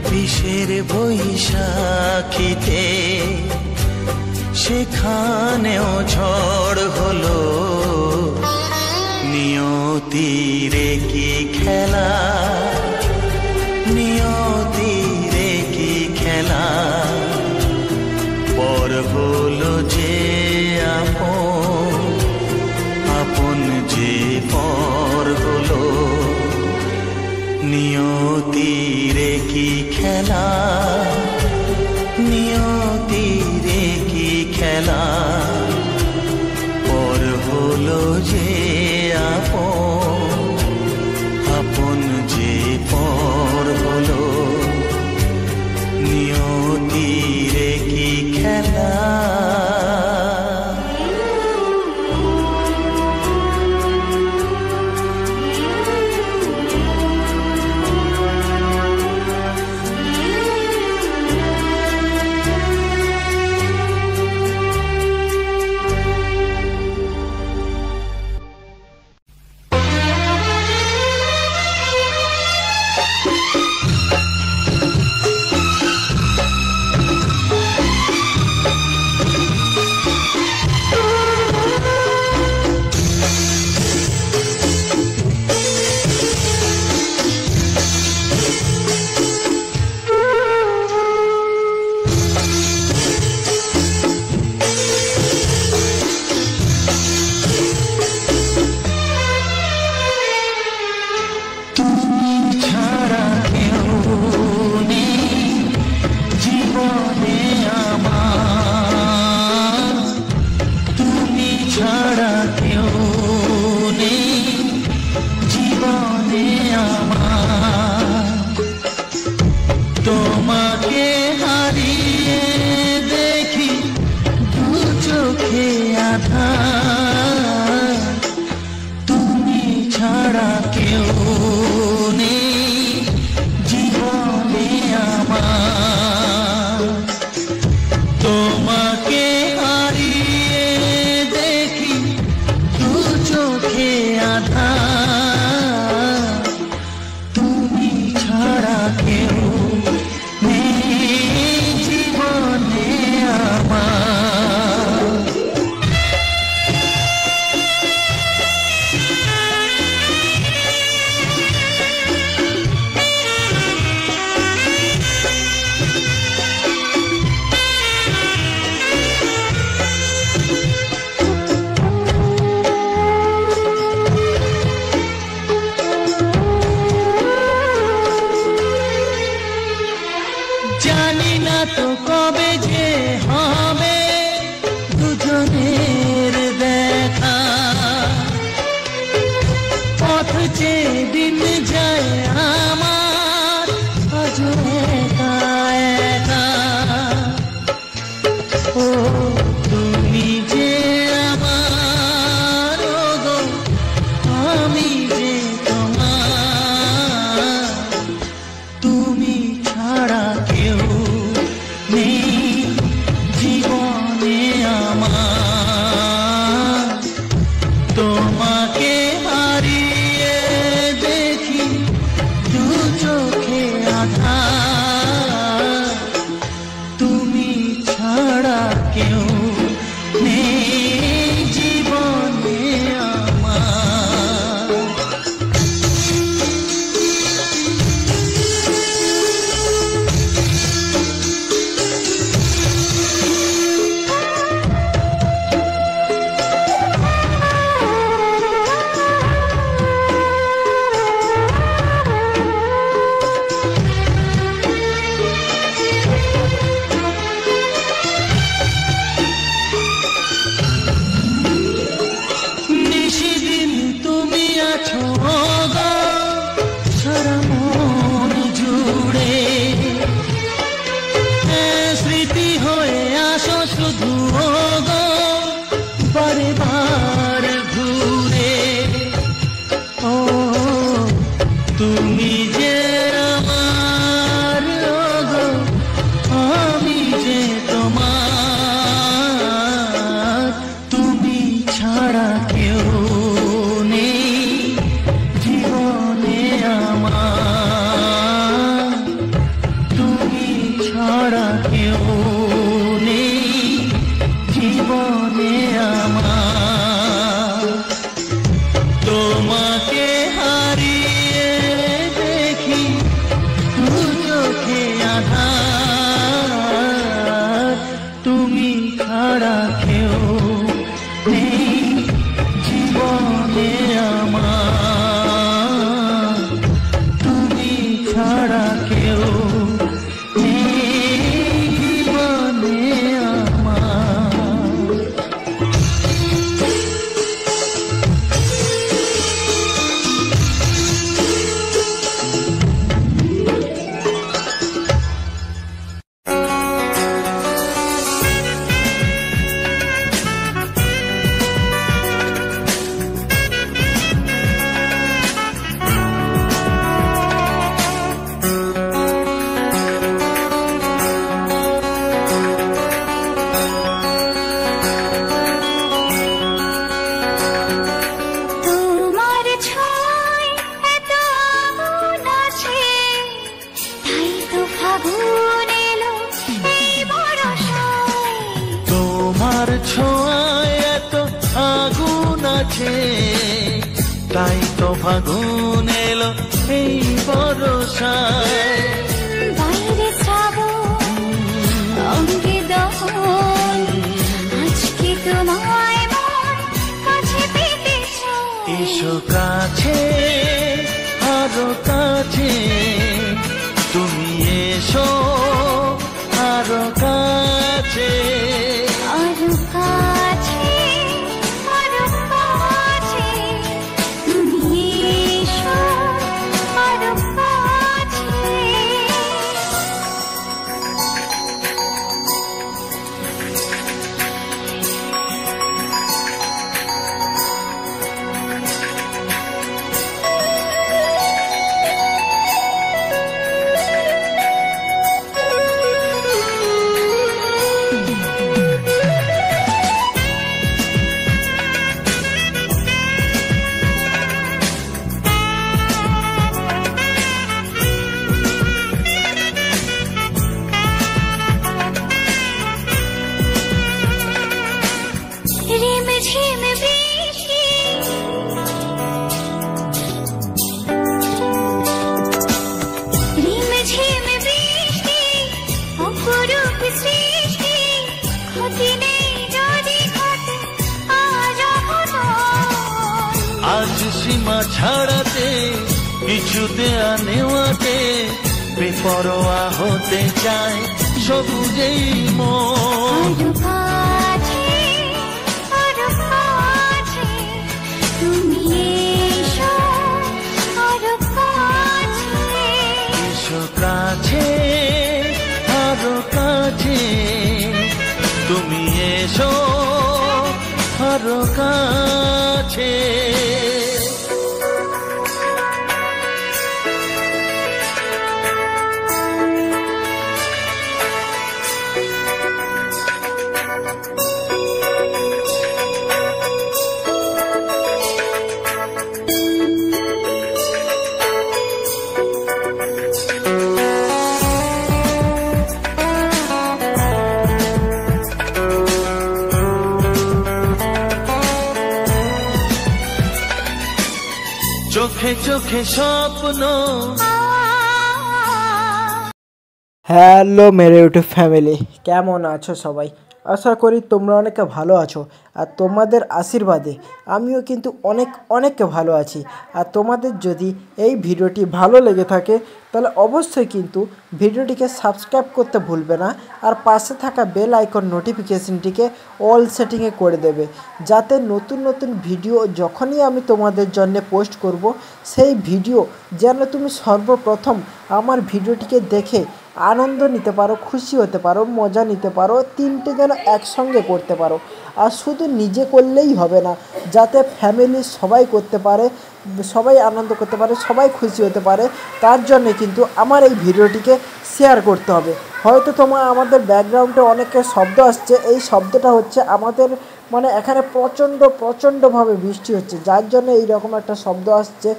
Speaker 1: বিষের বৈশাখীতে সেখানেও ঝড় হলো, নিয়তির কি খেলা, নিয়তির কি খেলা, পর হলো যে আপন, আপন যে পর হলো, নিয়তির কি খেলা, নিয়তির কি খেলা, পর হলো যে আপন, আপন যে পর হলো, নিয়তির কি খেলা।
Speaker 3: আছে, তাই তো ফাগুন এলো এই বরষায়।
Speaker 2: বাইরে শ্রাবণ অঙ্গে দহন, আজকে তোমায় মন কাছে পেতে চায়।
Speaker 3: এসো কাছে, আরো কাছে, তুমি এসো আরো কাছে।
Speaker 2: আরো কাছে, আরো কাছে, তুমি এসো আরো কাছে। রিমঝিম বৃষ্টি, রিমঝিম বৃষ্টি, অপরূপ সৃষ্টি, ক্ষতি নেই যদি ঘটে আজ অঘটন।
Speaker 3: আজ সীমা ছাড়াতে, কিছু দেয়া নেওয়াতে, বেপরোয়া হতে চায় সবুজেই মন।
Speaker 2: আরো কাছে, আরো কাছে, তুমি এসো আরো কাছে।
Speaker 3: এসো কাছে, আরো কাছে, তুমি এসো আরো কাছে। চোখে চোখে স্বপ্ন।
Speaker 5: হ্যালো মেরে ইউটিউব ফ্যামিলি, কেমন আছো সবাই? আশা করি তোমরা অনেকে ভালো আছো, আর তোমাদের আশীর্বাদে আমিও কিন্তু অনেক ভালো আছি। আর তোমাদের যদি এই ভিডিওটি ভালো লেগে থাকে তাহলে অবশ্যই কিন্তু ভিডিওটিকে সাবস্ক্রাইব করতে ভুলবে না, আর পাশে থাকা বেল আইকন নোটিফিকেশনটিকে অল সেটিংয়ে করে দেবে, যাতে নতুন ভিডিও যখনই আমি তোমাদের জন্য পোস্ট করব সেই ভিডিও যেন তুমি সর্বপ্রথম আমার ভিডিওটিকে দেখে আনন্দ নিতে পারো, খুশি হতে পারো, মজা নিতে পারো, তিনটে যেন একসঙ্গে করতে পারো। আর শুধু নিজে করলেই হবে না, যাতে ফ্যামিলির সবাই করতে পারে, সবাই আনন্দ করতে পারে, সবাই খুশি হতে পারে, তার জন্য কিন্তু আমার এই ভিডিওটিকে শেয়ার করতে হবে। হয়তো আমাদের ব্যাকগ্রাউন্ডে অনেকের শব্দ আসছে, এই শব্দটা হচ্ছে আমাদের মানে এখানে প্রচণ্ডভাবে বৃষ্টি হচ্ছে, যার জন্য এই রকম একটা শব্দ আসছে।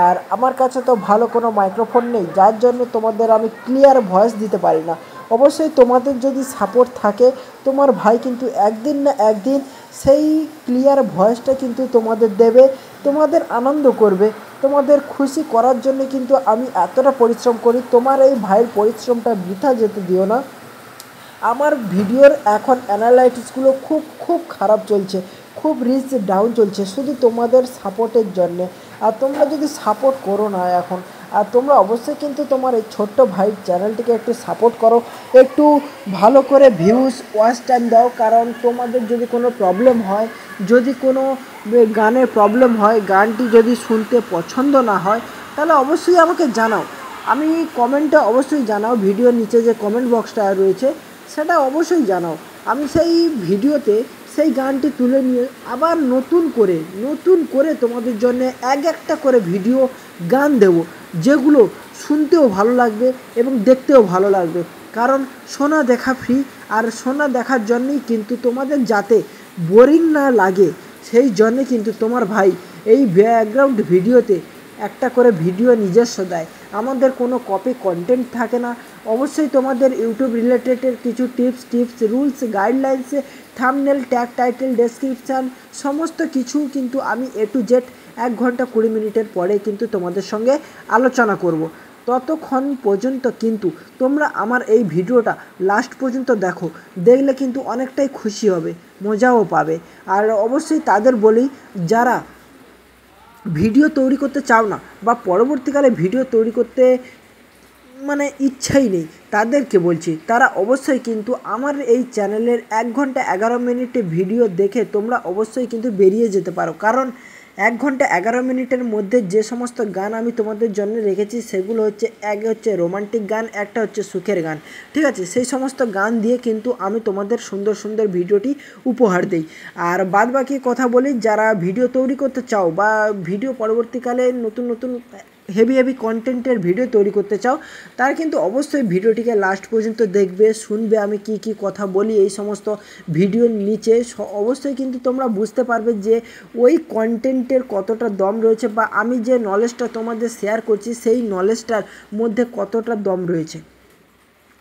Speaker 5: আর আমার কাছে তো ভালো কোনো মাইক্রোফোন নেই, যার জন্য তোমাদের আমি ক্লিয়ার ভয়েস দিতে পারি না। অবশ্যই তোমাদের যদি সাপোর্ট থাকে, তোমার ভাই কিন্তু একদিন না একদিন সেই ক্লিয়ার ভয়েসটা কিন্তু তোমাদের দেবে, তোমাদের আনন্দ করবে, তোমাদের খুশি করার জন্য কিন্তু আমি এতটা পরিশ্রম করি। তোমার এই ভাইয়ের পরিশ্রমটা বৃথা যেতে দিও না। আমার ভিডিওর এখন অ্যানালাইটিক্সগুলো খুব খারাপ চলছে, খুব রিচ ডাউন চলছে, শুধু তোমাদের সাপোর্টের জন্যে। আর তোমরা যদি সাপোর্ট করো না এখন, আর তোমরা অবশ্যই কিন্তু তোমার এই ছোট্ট ভাইয়ের চ্যানেলটিকে একটু সাপোর্ট করো, একটু ভালো করে ভিউজ ওয়াচ টাইম দাও। কারণ তোমাদের যদি কোনো প্রবলেম হয়, যদি কোনো গানের প্রবলেম হয়, গানটি যদি শুনতে পছন্দ না হয়, তাহলে অবশ্যই আমাকে জানাও, আমি কমেন্টে অবশ্যই জানাও, ভিডিওর নিচে যে কমেন্ট বক্সটা রয়েছে সেটা অবশ্যই জানাও। আমি সেই ভিডিওতে সেই গানটি তুলে নিয়ে আবার নতুন করে তোমাদের জন্য একটা করে ভিডিও গান দেব, যেগুলো শুনতেও ভালো লাগবে এবং দেখতেও ভালো লাগবে। কারণ শোনা দেখা ফ্রি, আর শোনা দেখার জন্যই কিন্তু তোমাদের যাতে বোরিং না লাগে, সেই জন্যে কিন্তু তোমার ভাই এই ব্যাকগ্রাউন্ড ভিডিওতে একটা করে ভিডিও নিজস্ব দেয়। আমাদের কোনো কপি কন্টেন্ট থাকে না। অবশ্যই তোমাদের ইউটিউব রিলেটেডের কিছু টিপস রুলস গাইডলাইন্সে থাম্বনেল ট্যাগ টাইটেল ডেসক্রিপশান সমস্ত কিছু কিন্তু আমি A to Z 1 ঘন্টা 20 মিনিটের পরে কিন্তু তোমাদের সঙ্গে আলোচনা করব। ততক্ষণ পর্যন্ত কিন্তু তোমরা আমার এই ভিডিওটা লাস্ট পর্যন্ত দেখো, দেখলে কিন্তু অনেকটাই খুশি হবে, মজাও পাবে। আর অবশ্যই তাদের বলি যারা ভিডিও তৈরি করতে চাও না বা পরবর্তীকালে ভিডিও তৈরি করতে মানে ইচ্ছাই নেই, তাদেরকে বলছি তারা অবশ্যই কিন্তু আমার এই চ্যানেলের 1 ঘন্টা 11 মিনিটে ভিডিও দেখে তোমরা অবশ্যই কিন্তু বেরিয়ে যেতে পারো। কারণ 1 ঘন্টা 11 মিনিটের মধ্যে যে সমস্ত গান আমি তোমাদের জন্য রেখেছি সেগুলো হচ্ছে এক হচ্ছে রোমান্টিক গান, একটা হচ্ছে সুখের গান, ঠিক আছে। সেই সমস্ত গান দিয়ে কিন্তু আমি তোমাদের সুন্দর সুন্দর ভিডিওটি উপহার দিই। আর বাদ বাকি কথা বলি, যারা ভিডিও তৈরি করতে চাও বা ভিডিও পরবর্তীকালে নতুন নতুন হেভি কন্টেন্টের ভিডিও তৈরি করতে চাও, তারা কিন্তু অবশ্যই ভিডিওটিকে লাস্ট পর্যন্ত দেখবে, শুনবে আমি কি কথা বলি এই সমস্ত ভিডিওর নিচে। অবশ্যই কিন্তু তোমরা বুঝতে পারবে যে ওই কন্টেন্টের কতটা দম রয়েছে বা আমি যে নলেজটা তোমাদের শেয়ার করছি সেই নলেজটার মধ্যে কতটা দম রয়েছে।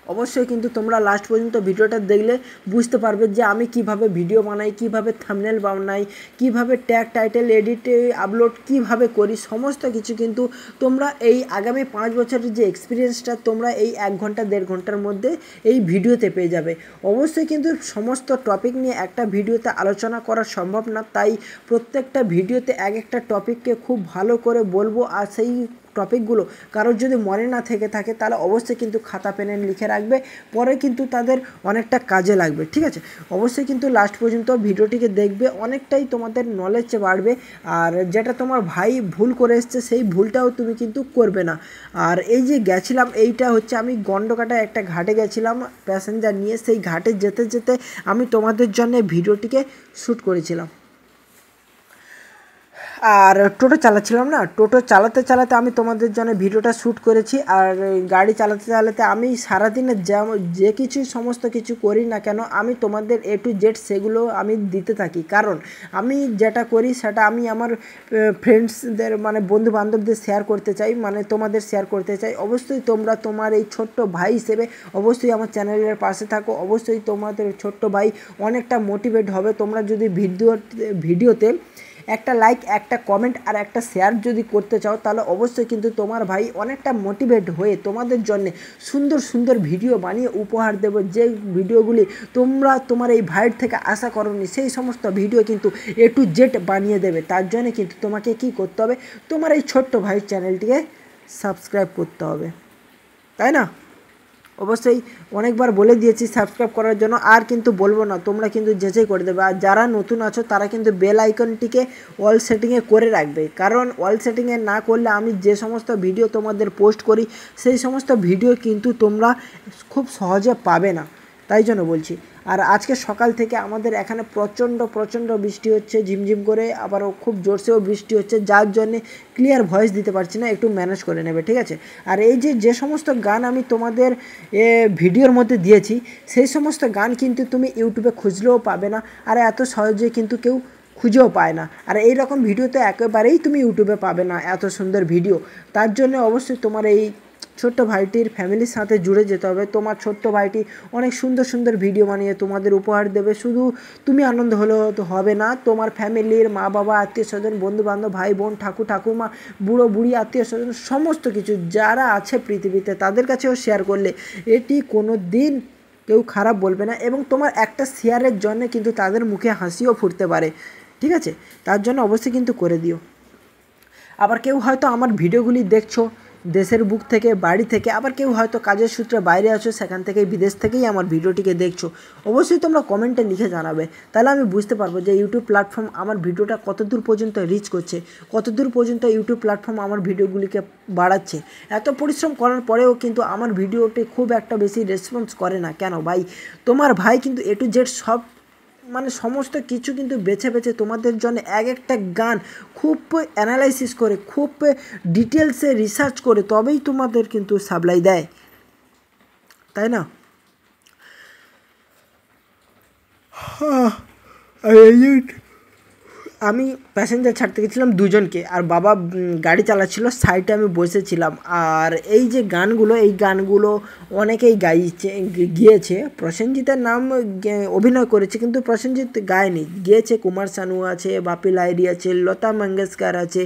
Speaker 5: অবশ্যই কিন্তু তোমরা লাস্ট পর্যন্ত ভিডিওটা দেখলে বুঝতে পারবে যে আমি কিভাবে ভিডিও বানাই, কিভাবে থাম্বনেল বানাই, কিভাবে ট্যাগ টাইটেল এডিট আপলোড কিভাবে করি, সমস্ত কিছু কিন্তু তোমরা এই আগামী 5 বছরের যে এক্সপিরিয়েন্সটা তোমরা এই 1 ঘন্টা 1.5 ঘন্টার মধ্যে এই ভিডিওতে পেয়ে যাবে। অবশ্যই কিন্তু সমস্ত টপিক নিয়ে একটা ভিডিওতে আলোচনা করা সম্ভব না, তাই প্রত্যেকটা ভিডিওতে একটা টপিককে খুব ভালো করে বলবো। আর সেই টপিকগুলো কারোর যদি মনে না থেকে থাকে তাহলে অবশ্যই কিন্তু খাতা পেনে লিখে রাখবে, পরে কিন্তু তাদের অনেকটা কাজে লাগবে, ঠিক আছে। অবশ্যই কিন্তু লাস্ট পর্যন্ত ভিডিওটিকে দেখবে, অনেকটাই তোমাদের নলেজ বাড়বে। আর যেটা তোমার ভাই ভুল করে এসছে সেই ভুলটাও তুমি কিন্তু করবে না। আর এই যে গেছিলাম, এইটা হচ্ছে আমি গন্ডকাটা একটা ঘাটে গেছিলাম প্যাসেঞ্জার নিয়ে, সেই ঘাটে যেতে যেতে আমি তোমাদের জন্য ভিডিওটিকে শ্যুট করেছিলাম। আর টোটো চালাচ্ছিলাম না, টোটো চালাতে চালাতে আমি তোমাদের জন্য ভিডিওটা শ্যুট করেছি। আর গাড়ি চালাতে চালাতে আমি সারাদিনে যে কিছু সমস্ত কিছু করি না কেন আমি তোমাদের A to Z সেগুলো আমি দিতে থাকি। কারণ আমি যেটা করি সেটা আমি আমার ফ্রেন্ডসদের মানে বন্ধু বান্ধবদের শেয়ার করতে চাই, মানে তোমাদের শেয়ার করতে চাই। অবশ্যই তোমরা তোমার এই ছোট্ট ভাই হিসেবে অবশ্যই আমার চ্যানেলের পাশে থাকো। অবশ্যই তোমাদের ছোট্ট ভাই অনেকটা মোটিভেট হবে। তোমরা যদি ভিডিওতে একটা লাইক, একটা কমেন্ট আর একটা শেয়ার যদি করতে চাও তাহলে অবশ্যই কিন্তু তোমার ভাই অনেকটা মোটিভেট হয়ে তোমাদের জন্য সুন্দর সুন্দর ভিডিও বানিয়ে উপহার দেবো। যে ভিডিওগুলি তোমরা তোমার এই ভাইয়ের থেকে আশা করোনি সেই সমস্ত ভিডিও কিন্তু A to Z বানিয়ে দেবে। তার জন্য কিন্তু তোমাকে কি করতে হবে, তোমার এই ছোট্ট ভাইয়ের চ্যানেলটিকে সাবস্ক্রাইব করতে হবে, তাই না। অবশ্যই অনেকবার বলে দিয়েছি সাবস্ক্রাইব করার জন্য, আর কিন্তু বলবো না, তোমরা কিন্তু যেচেই করে দেবে। আর যারা নতুন আছো তারা কিন্তু বেল আইকনটিকে অল সেটিংয়ে করে রাখবে, কারণ অল সেটিংয়ে না করলে আমি যে সমস্ত ভিডিও তোমাদের পোস্ট করি সেই সমস্ত ভিডিও কিন্তু তোমরা খুব সহজে পাবে না, তাই জন্য বলছি। আর আজকে সকাল থেকে আমাদের এখানে প্রচণ্ড বৃষ্টি হচ্ছে, ঝিমঝিম করে, আবারও খুব জোরসেও বৃষ্টি হচ্ছে, যার জন্যে ক্লিয়ার ভয়েস দিতে পারছি না, একটু ম্যানেজ করে নেবে, ঠিক আছে। আর এই যে সমস্ত গান আমি তোমাদের ভিডিওর মধ্যে দিয়েছি সেই সমস্ত গান কিন্তু তুমি ইউটিউবে খুঁজলেও পাবে না, আর এত সহজে কিন্তু কেউ খুঁজেও পায় না। আর এই রকম ভিডিও তো একেবারেই তুমি ইউটিউবে পাবে না, এত সুন্দর ভিডিও। তার জন্য অবশ্যই তোমার এই ছোট্ট ভাইটির ফ্যামিলির সাথে জুড়ে যেতে হবে। তোমার ছোট্ট ভাইটি অনেক সুন্দর ভিডিও বানিয়ে তোমাদের উপহার দেবে। শুধু তুমি আনন্দ হলেও তো হবে না, তোমার ফ্যামিলির মা বাবা আত্মীয় স্বজন বন্ধু বান্ধব ভাই বোন ঠাকুমা বুড়ো বুড়ি আত্মীয় স্বজন সমস্ত কিছু যারা আছে পৃথিবীতে তাদের কাছেও শেয়ার করলে এটি কোনো দিন কেউ খারাপ বলবে না, এবং তোমার একটা শেয়ারের জন্য কিন্তু তাদের মুখে হাসিও ফুটতে পারে, ঠিক আছে। তার জন্য অবশ্যই কিন্তু করে দিও। আবার কেউ হয়তো আমার ভিডিওগুলি দেখছো দেশের বুক থেকে, বাড়ি থেকে, আবার কেউ হয়তো কাজের সূত্রে বাইরে আছো, সেখান থেকে বিদেশ থেকেই আমার ভিডিওটিকে দেখছো। অবশ্যই তোমরা কমেন্টে লিখে জানাবে, তাহলে আমি বুঝতে পারবো যে ইউটিউব প্ল্যাটফর্ম আমার ভিডিওটা কতদূর পর্যন্ত রিচ করছে, কতদূর পর্যন্ত ইউটিউব প্ল্যাটফর্ম আমার ভিডিওগুলিকে বাড়াচ্ছে। এত পরিশ্রম করার পরেও কিন্তু আমার ভিডিওটি খুব একটা বেশি রেসপন্স করে না কেন ভাই? তোমার ভাই কিন্তু A to Z সব মানে সমস্ত কিছু কিন্তু বেছে তোমাদের জন্য একটা গান খুব অ্যানালাইসিস করে, খুব ডিটেলসে রিসার্চ করে তবেই তোমাদের কিন্তু সাপ্লাই দেয়, তাই না। আমি প্যাসেঞ্জার ছাড়তে গেছিলাম দুজনকে, আর বাবা গাড়ি চালাচ্ছিল, সাইডে আমি বসেছিলাম। আর এই যে গানগুলো, এই গানগুলো অনেকেই গিয়েছে। প্রসেনজিতের নাম অভিনয় করেছে, কিন্তু প্রসেনজিৎ গায়নি, গিয়েছে কুমার শানু আছে, বাপি লাহিড়ী আছে, লতা মঙ্গেশকর আছে,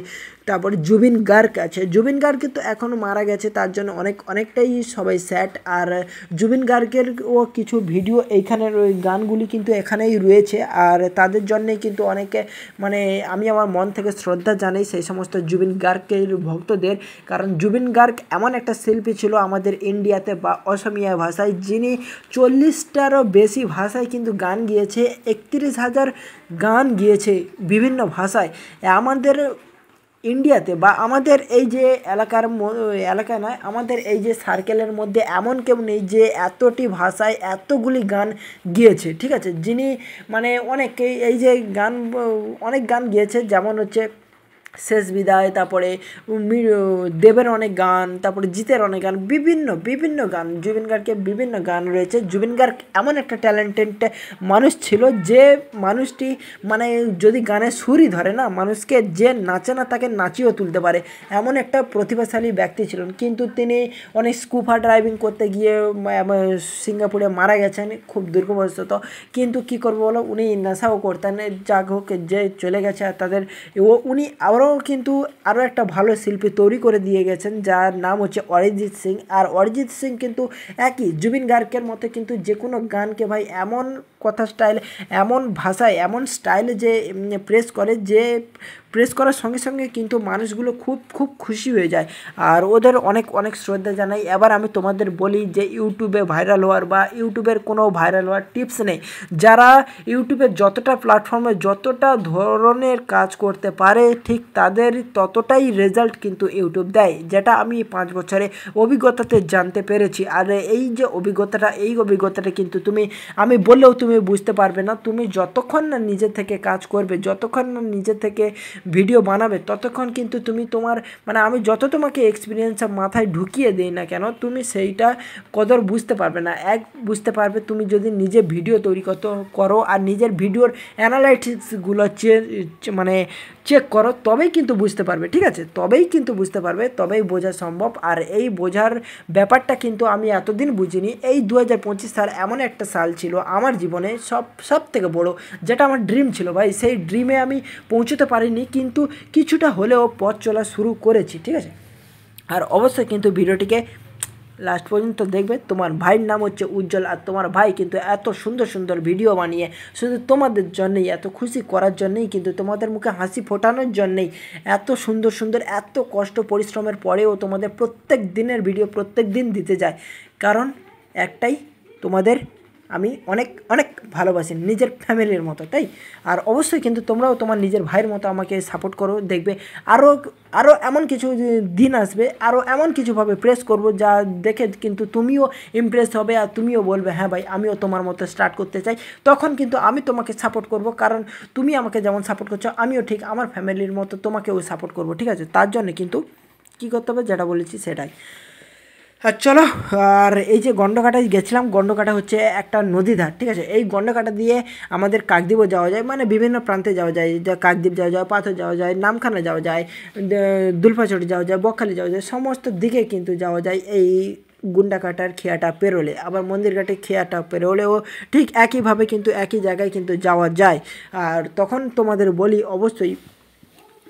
Speaker 5: তারপরে জুবিন গার্গ আছে। জুবিন গার্গ কিন্তু এখনও মারা গেছে, তার জন্য অনেকটাই সবাই স্যাড। আর জুবিন গার্গের ও কিছু ভিডিও এইখানের ওই গানগুলি কিন্তু এখানেই রয়েছে, আর তাদের জন্যেই কিন্তু অনেকে মানে আমি আমার মন থেকে শ্রদ্ধা জানাই সেই সমস্ত জুবিন গার্গের ভক্তদের। কারণ জুবিন গার্গ এমন একটা শিল্পী ছিল আমাদের ইন্ডিয়াতে বা অসমীয়া ভাষায়, যিনি 40টারও বেশি ভাষায় কিন্তু গান গিয়েছে, 31,000 গান গিয়েছে বিভিন্ন ভাষায়। আমাদের ইন্ডিয়াতে বা আমাদের এই যে এলাকা নয়, আমাদের এই যে সার্কেলের মধ্যে এমন কেউ নেই যে এতটি ভাষায় এতগুলি গান গিয়েছে, ঠিক আছে। যিনি মানে অনেকেই এই যে অনেক গান গিয়েছে, যেমন হচ্ছে শেষ বিদায়, তারপরে দেবের অনেক গান, তারপরে জিতের অনেক গান, বিভিন্ন গান, জুবিন গার্গের বিভিন্ন গান রয়েছে। জুবিন গার্গ এমন একটা ট্যালেন্টেড মানুষ ছিল, যে মানুষটি মানে যদি গানের সুরই ধরে না, মানুষকে যে নাচে না তাকে নাচিয়েও তুলতে পারে, এমন একটা প্রতিভাশালী ব্যক্তি ছিলেন। কিন্তু তিনি অনেক স্কুফা ড্রাইভিং করতে গিয়ে সিঙ্গাপুরে মারা গেছেন, খুব দুর্ভাগ্যবশত। কিন্তু কী করবো বলো, উনি নেশাও করতেন, যাক হোক, যে চলে গেছে আর উনি কিন্তু আরও একটা ভালো শিল্পী তৈরি করে দিয়ে গেছেন, যার নাম হচ্ছে অরিজিৎ সিং। আর অরিজিৎ সিং কিন্তু একই জুবিন গার্গের মতো কিন্তু যে কোনো গানকে ভাই এমন কথা স্টাইল, এমন ভাষায়, এমন স্টাইলে যে প্রেস করার সঙ্গে সঙ্গে কিন্তু মানুষগুলো খুব খুশি হয়ে যায়, আর ওদের অনেক শ্রদ্ধা জানাই। এবার আমি তোমাদের বলি যে ইউটিউবে ভাইরাল হওয়ার বা ইউটিউবের কোনো ভাইরাল হওয়ার টিপস নেই। যারা ইউটিউবের যতটা প্ল্যাটফর্মে যতটা ধরনের কাজ করতে পারে, ঠিক তাদের ততটাই রেজাল্ট কিন্তু ইউটিউব দেয়, যেটা আমি 5 বছরে অভিজ্ঞতাতে জানতে পেরেছি। আর এই যে অভিজ্ঞতাটা কিন্তু আমি বললেও তুমি বুঝতে পারবে না। তুমি যতক্ষণ না নিজে থেকে কাজ করবে, যতক্ষণ না নিজে থেকে ভিডিও বানাবে, ততক্ষণ কিন্তু তুমি তোমার মানে আমি যত তোমাকে এক্সপিরিয়েন্স মাথায় ঢুকিয়ে দিই না কেন, তুমি সেইটা কদর বুঝতে পারবে না। বুঝতে পারবে তুমি যদি নিজে ভিডিও তৈরি করো আর নিজের ভিডিওর অ্যানালাইটিক্সগুলো চেক করো, তবেই কিন্তু বুঝতে পারবে, ঠিক আছে। তবেই বোঝা সম্ভব। আর এই বোঝার ব্যাপারটা কিন্তু আমি এতদিন বুঝিনি। এই 2025 সাল এমন একটা সাল ছিল আমার জীবনে সব থেকে বড়, যেটা আমার ড্রিম ছিল ভাই। সেই ড্রিমে আমি পৌঁছতে পারিনি, কিন্তু কিছুটা হলেও পথ চলা শুরু করেছি, ঠিক আছে। আর অবশ্যই কিন্তু ভিডিওটিকে লাস্ট পর্যন্ত দেখবে। তোমার ভাইয়ের নাম হচ্ছে উজ্জ্বল, আর তোমার ভাই কিন্তু এত সুন্দর ভিডিও বানিয়ে শুধু তোমাদের জন্যই, এত খুশি করার জন্যই, কিন্তু তোমাদের মুখে হাসি ফোটানোর জন্যই এত সুন্দর এত কষ্ট পরিশ্রমের পরেও তোমাদের প্রত্যেক দিনের ভিডিও প্রত্যেক দিন দিতে যায়। কারণ একটাই, তোমাদের আমি অনেক ভালোবাসি, নিজের ফ্যামিলির মতো, তাই। আর অবশ্যই কিন্তু তোমরাও তোমার নিজের ভাইয়ের মতো আমাকে সাপোর্ট করো। দেখবে আরও এমন কিছু দিন আসবে, আরও এমন কিছুভাবে প্রেস করব, যা দেখে কিন্তু তুমিও ইমপ্রেস হবে, আর তুমিও বলবে হ্যাঁ ভাই আমিও তোমার মতো স্টার্ট করতে চাই। তখন কিন্তু আমি তোমাকে সাপোর্ট করব, কারণ তুমি আমাকে যেমন সাপোর্ট করছো, আমিও ঠিক আমার ফ্যামিলির মতো তোমাকেও সাপোর্ট করব, ঠিক আছে। তার জন্য কিন্তু কী করতে হবে, যেটা বলেছি সেটাই। আর চলো, আর এই যে গন্ডকাটায় গেছিলাম, গন্ডকাটা হচ্ছে একটা নদীধার, ঠিক আছে। এই গন্ডকাটা দিয়ে আমাদের কাকদ্বীপও যাওয়া যায়, মানে বিভিন্ন প্রান্তে যাওয়া যায়, কাকদ্বীপ যাওয়া যায়, পাথর যাওয়া যায়, নামখানা যাওয়া যায়, দুলফাচড়ি যাওয়া যায়, বকখালি যাওয়া যায়, সমস্ত দিকে কিন্তু যাওয়া যায় এই গুন্ডাকাটার খেয়াটা পেরোলে। আবার মন্দিরঘাটে খেয়াটা পেরোলেও ঠিক একইভাবে কিন্তু একই জায়গায় কিন্তু যাওয়া যায়। আর তখন তোমাদের বলি, অবশ্যই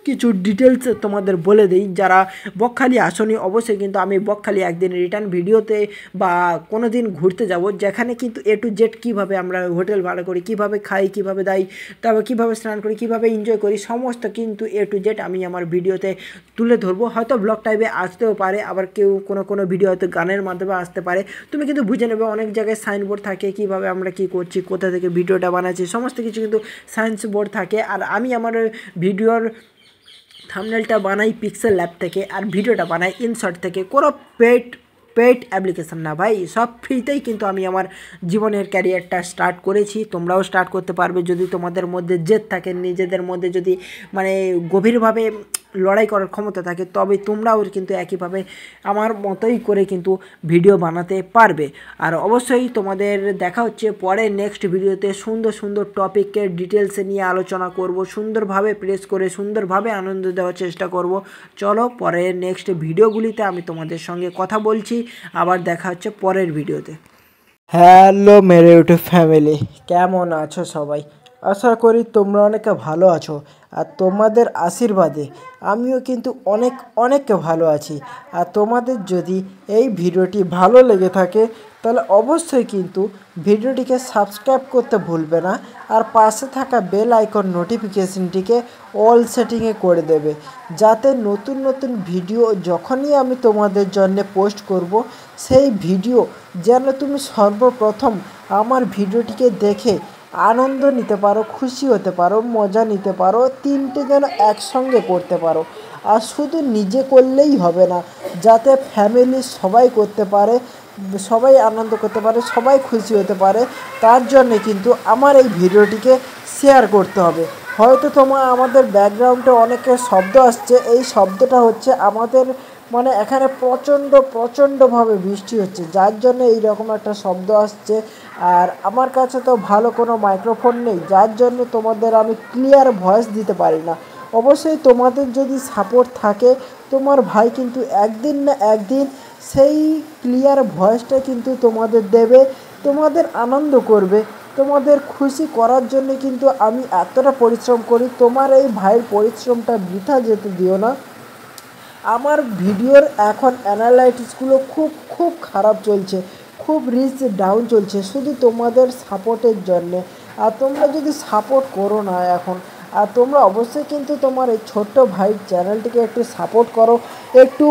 Speaker 5: কিছু ডিটেলস তোমাদের বলে দিই, যারা বকখালি আসনি, অবশ্যই কিন্তু আমি বকখালি একদিন রিটার্ন ভিডিওতে বা কোনো দিন ঘুরতে যাব, যেখানে কিন্তু A to Z কীভাবে আমরা হোটেল ভাড়া করি, কীভাবে খাই, কীভাবে দাই, তারপর কীভাবে স্নান করি, কীভাবে এনজয় করি, সমস্ত কিন্তু A to Z আমি আমার ভিডিওতে তুলে ধরবো। হয়তো ব্লগ টাইপে আসতেও পারে, আবার কোনো ভিডিও হয়তো গানের মাধ্যমে আসতে পারে। তুমি কিন্তু বুঝে নেবে, অনেক জায়গায় সাইনবোর্ড থাকে, কীভাবে আমরা কী করছি, কোথা থেকে ভিডিওটা বানাচ্ছি, সমস্ত কিছু কিন্তু সায়েন্স বোর্ড থাকে। আর আমি আমার ভিডিওর থাম্বনেলটা বানাই পিক্সেল ল্যাব থেকে, আর ভিডিওটা বানাই ইনশর্ট থেকে। কোনো পেড অ্যাপ্লিকেশান না ভাই, সব ফ্রিতেই কিন্তু আমি আমার জীবনের ক্যারিয়ারটা স্টার্ট করেছি। তোমরাও স্টার্ট করতে পারবে যদি তোমাদের মধ্যে জেদ থাকে, নিজেদের মধ্যে যদি মানে গভীরভাবে লড়াই করার ক্ষমতা থাকে, তবে তোমরাও কিন্তু একইভাবে আমার মতোই করে কিন্তু ভিডিও বানাতে পারবে। আর অবশ্যই তোমাদের দেখা হচ্ছে পরে নেক্সট ভিডিওতে। সুন্দর সুন্দর টপিকের ডিটেলসে নিয়ে আলোচনা করব, সুন্দরভাবে প্রেস করে সুন্দরভাবে আনন্দ দেওয়ার চেষ্টা করব। চলো পরে নেক্সট ভিডিওগুলিতে আমি তোমাদের সঙ্গে কথা বলছি, আবার দেখা হচ্ছে পরের ভিডিওতে। হ্যালো মেরে ইউটিউব ফ্যামিলি, কেমন আছো সবাই? আশা করি তোমরা অনেকে ভালো আছো, আর তোমাদের আশীর্বাদে আমিও কিন্তু অনেক অনেক ভালো আছি। আর তোমাদের যদি এই ভিডিওটি ভালো লেগে থাকে তাহলে অবশ্যই কিন্তু ভিডিওটিকে সাবস্ক্রাইব করতে ভুলবে না, আর পাশে থাকা বেল আইকন নোটিফিকেশনটিকে অল সেটিংয়ে করে দেবে, যাতে নতুন নতুন ভিডিও যখনই আমি তোমাদের জন্য পোস্ট করব সেই ভিডিও যেন তুমি সর্বপ্রথম আমার ভিডিওটিকে দেখে আনন্দ নিতে পারো, খুশি হতে পারো, মজা নিতে পারো, তিনটে যেন একসঙ্গে করতে পারো। আর শুধু নিজে করলেই হবে না, যাতে ফ্যামিলি সবাই করতে পারে, সবাই আনন্দ করতে পারে, সবাই খুশি হতে পারে, তার জন্যে কিন্তু আমার এই ভিডিওটিকে শেয়ার করতে হবে। হয়তো আমাদের ব্যাকগ্রাউন্ডে অনেকের শব্দ আসছে, এই শব্দটা হচ্ছে আমাদের মানে এখানে প্রচণ্ডভাবে বৃষ্টি হচ্ছে, যার জন্য এইরকম একটা শব্দ আসছে। আর আমার কাছে তো ভালো কোনো মাইক্রোফোন নেই, যার জন্য তোমাদের আমি ক্লিয়ার ভয়েস দিতে পারি না। অবশ্যই তোমাদের যদি সাপোর্ট থাকে, তোমার ভাই কিন্তু একদিন না একদিন সেই ক্লিয়ার ভয়েসটা কিন্তু তোমাদের দেবে, তোমাদের আনন্দ করবে, তোমাদের খুশি করার জন্য কিন্তু আমি এতটা পরিশ্রম করি। তোমার এই ভাইয়ের পরিশ্রমটা বৃথা যেতে দিও না। আমার ভিডিওর এখন অ্যানালাইটিক্সগুলো খুব খারাপ চলছে, খুব রিচ ডাউন চলছে, শুধু তোমাদের সাপোর্টের জন্যে। আর তোমরা যদি সাপোর্ট করো না এখন, আর তোমরা অবশ্যই কিন্তু তোমার এই ছোট্ট ভাইয়ের চ্যানেলটিকে একটু সাপোর্ট করো, একটু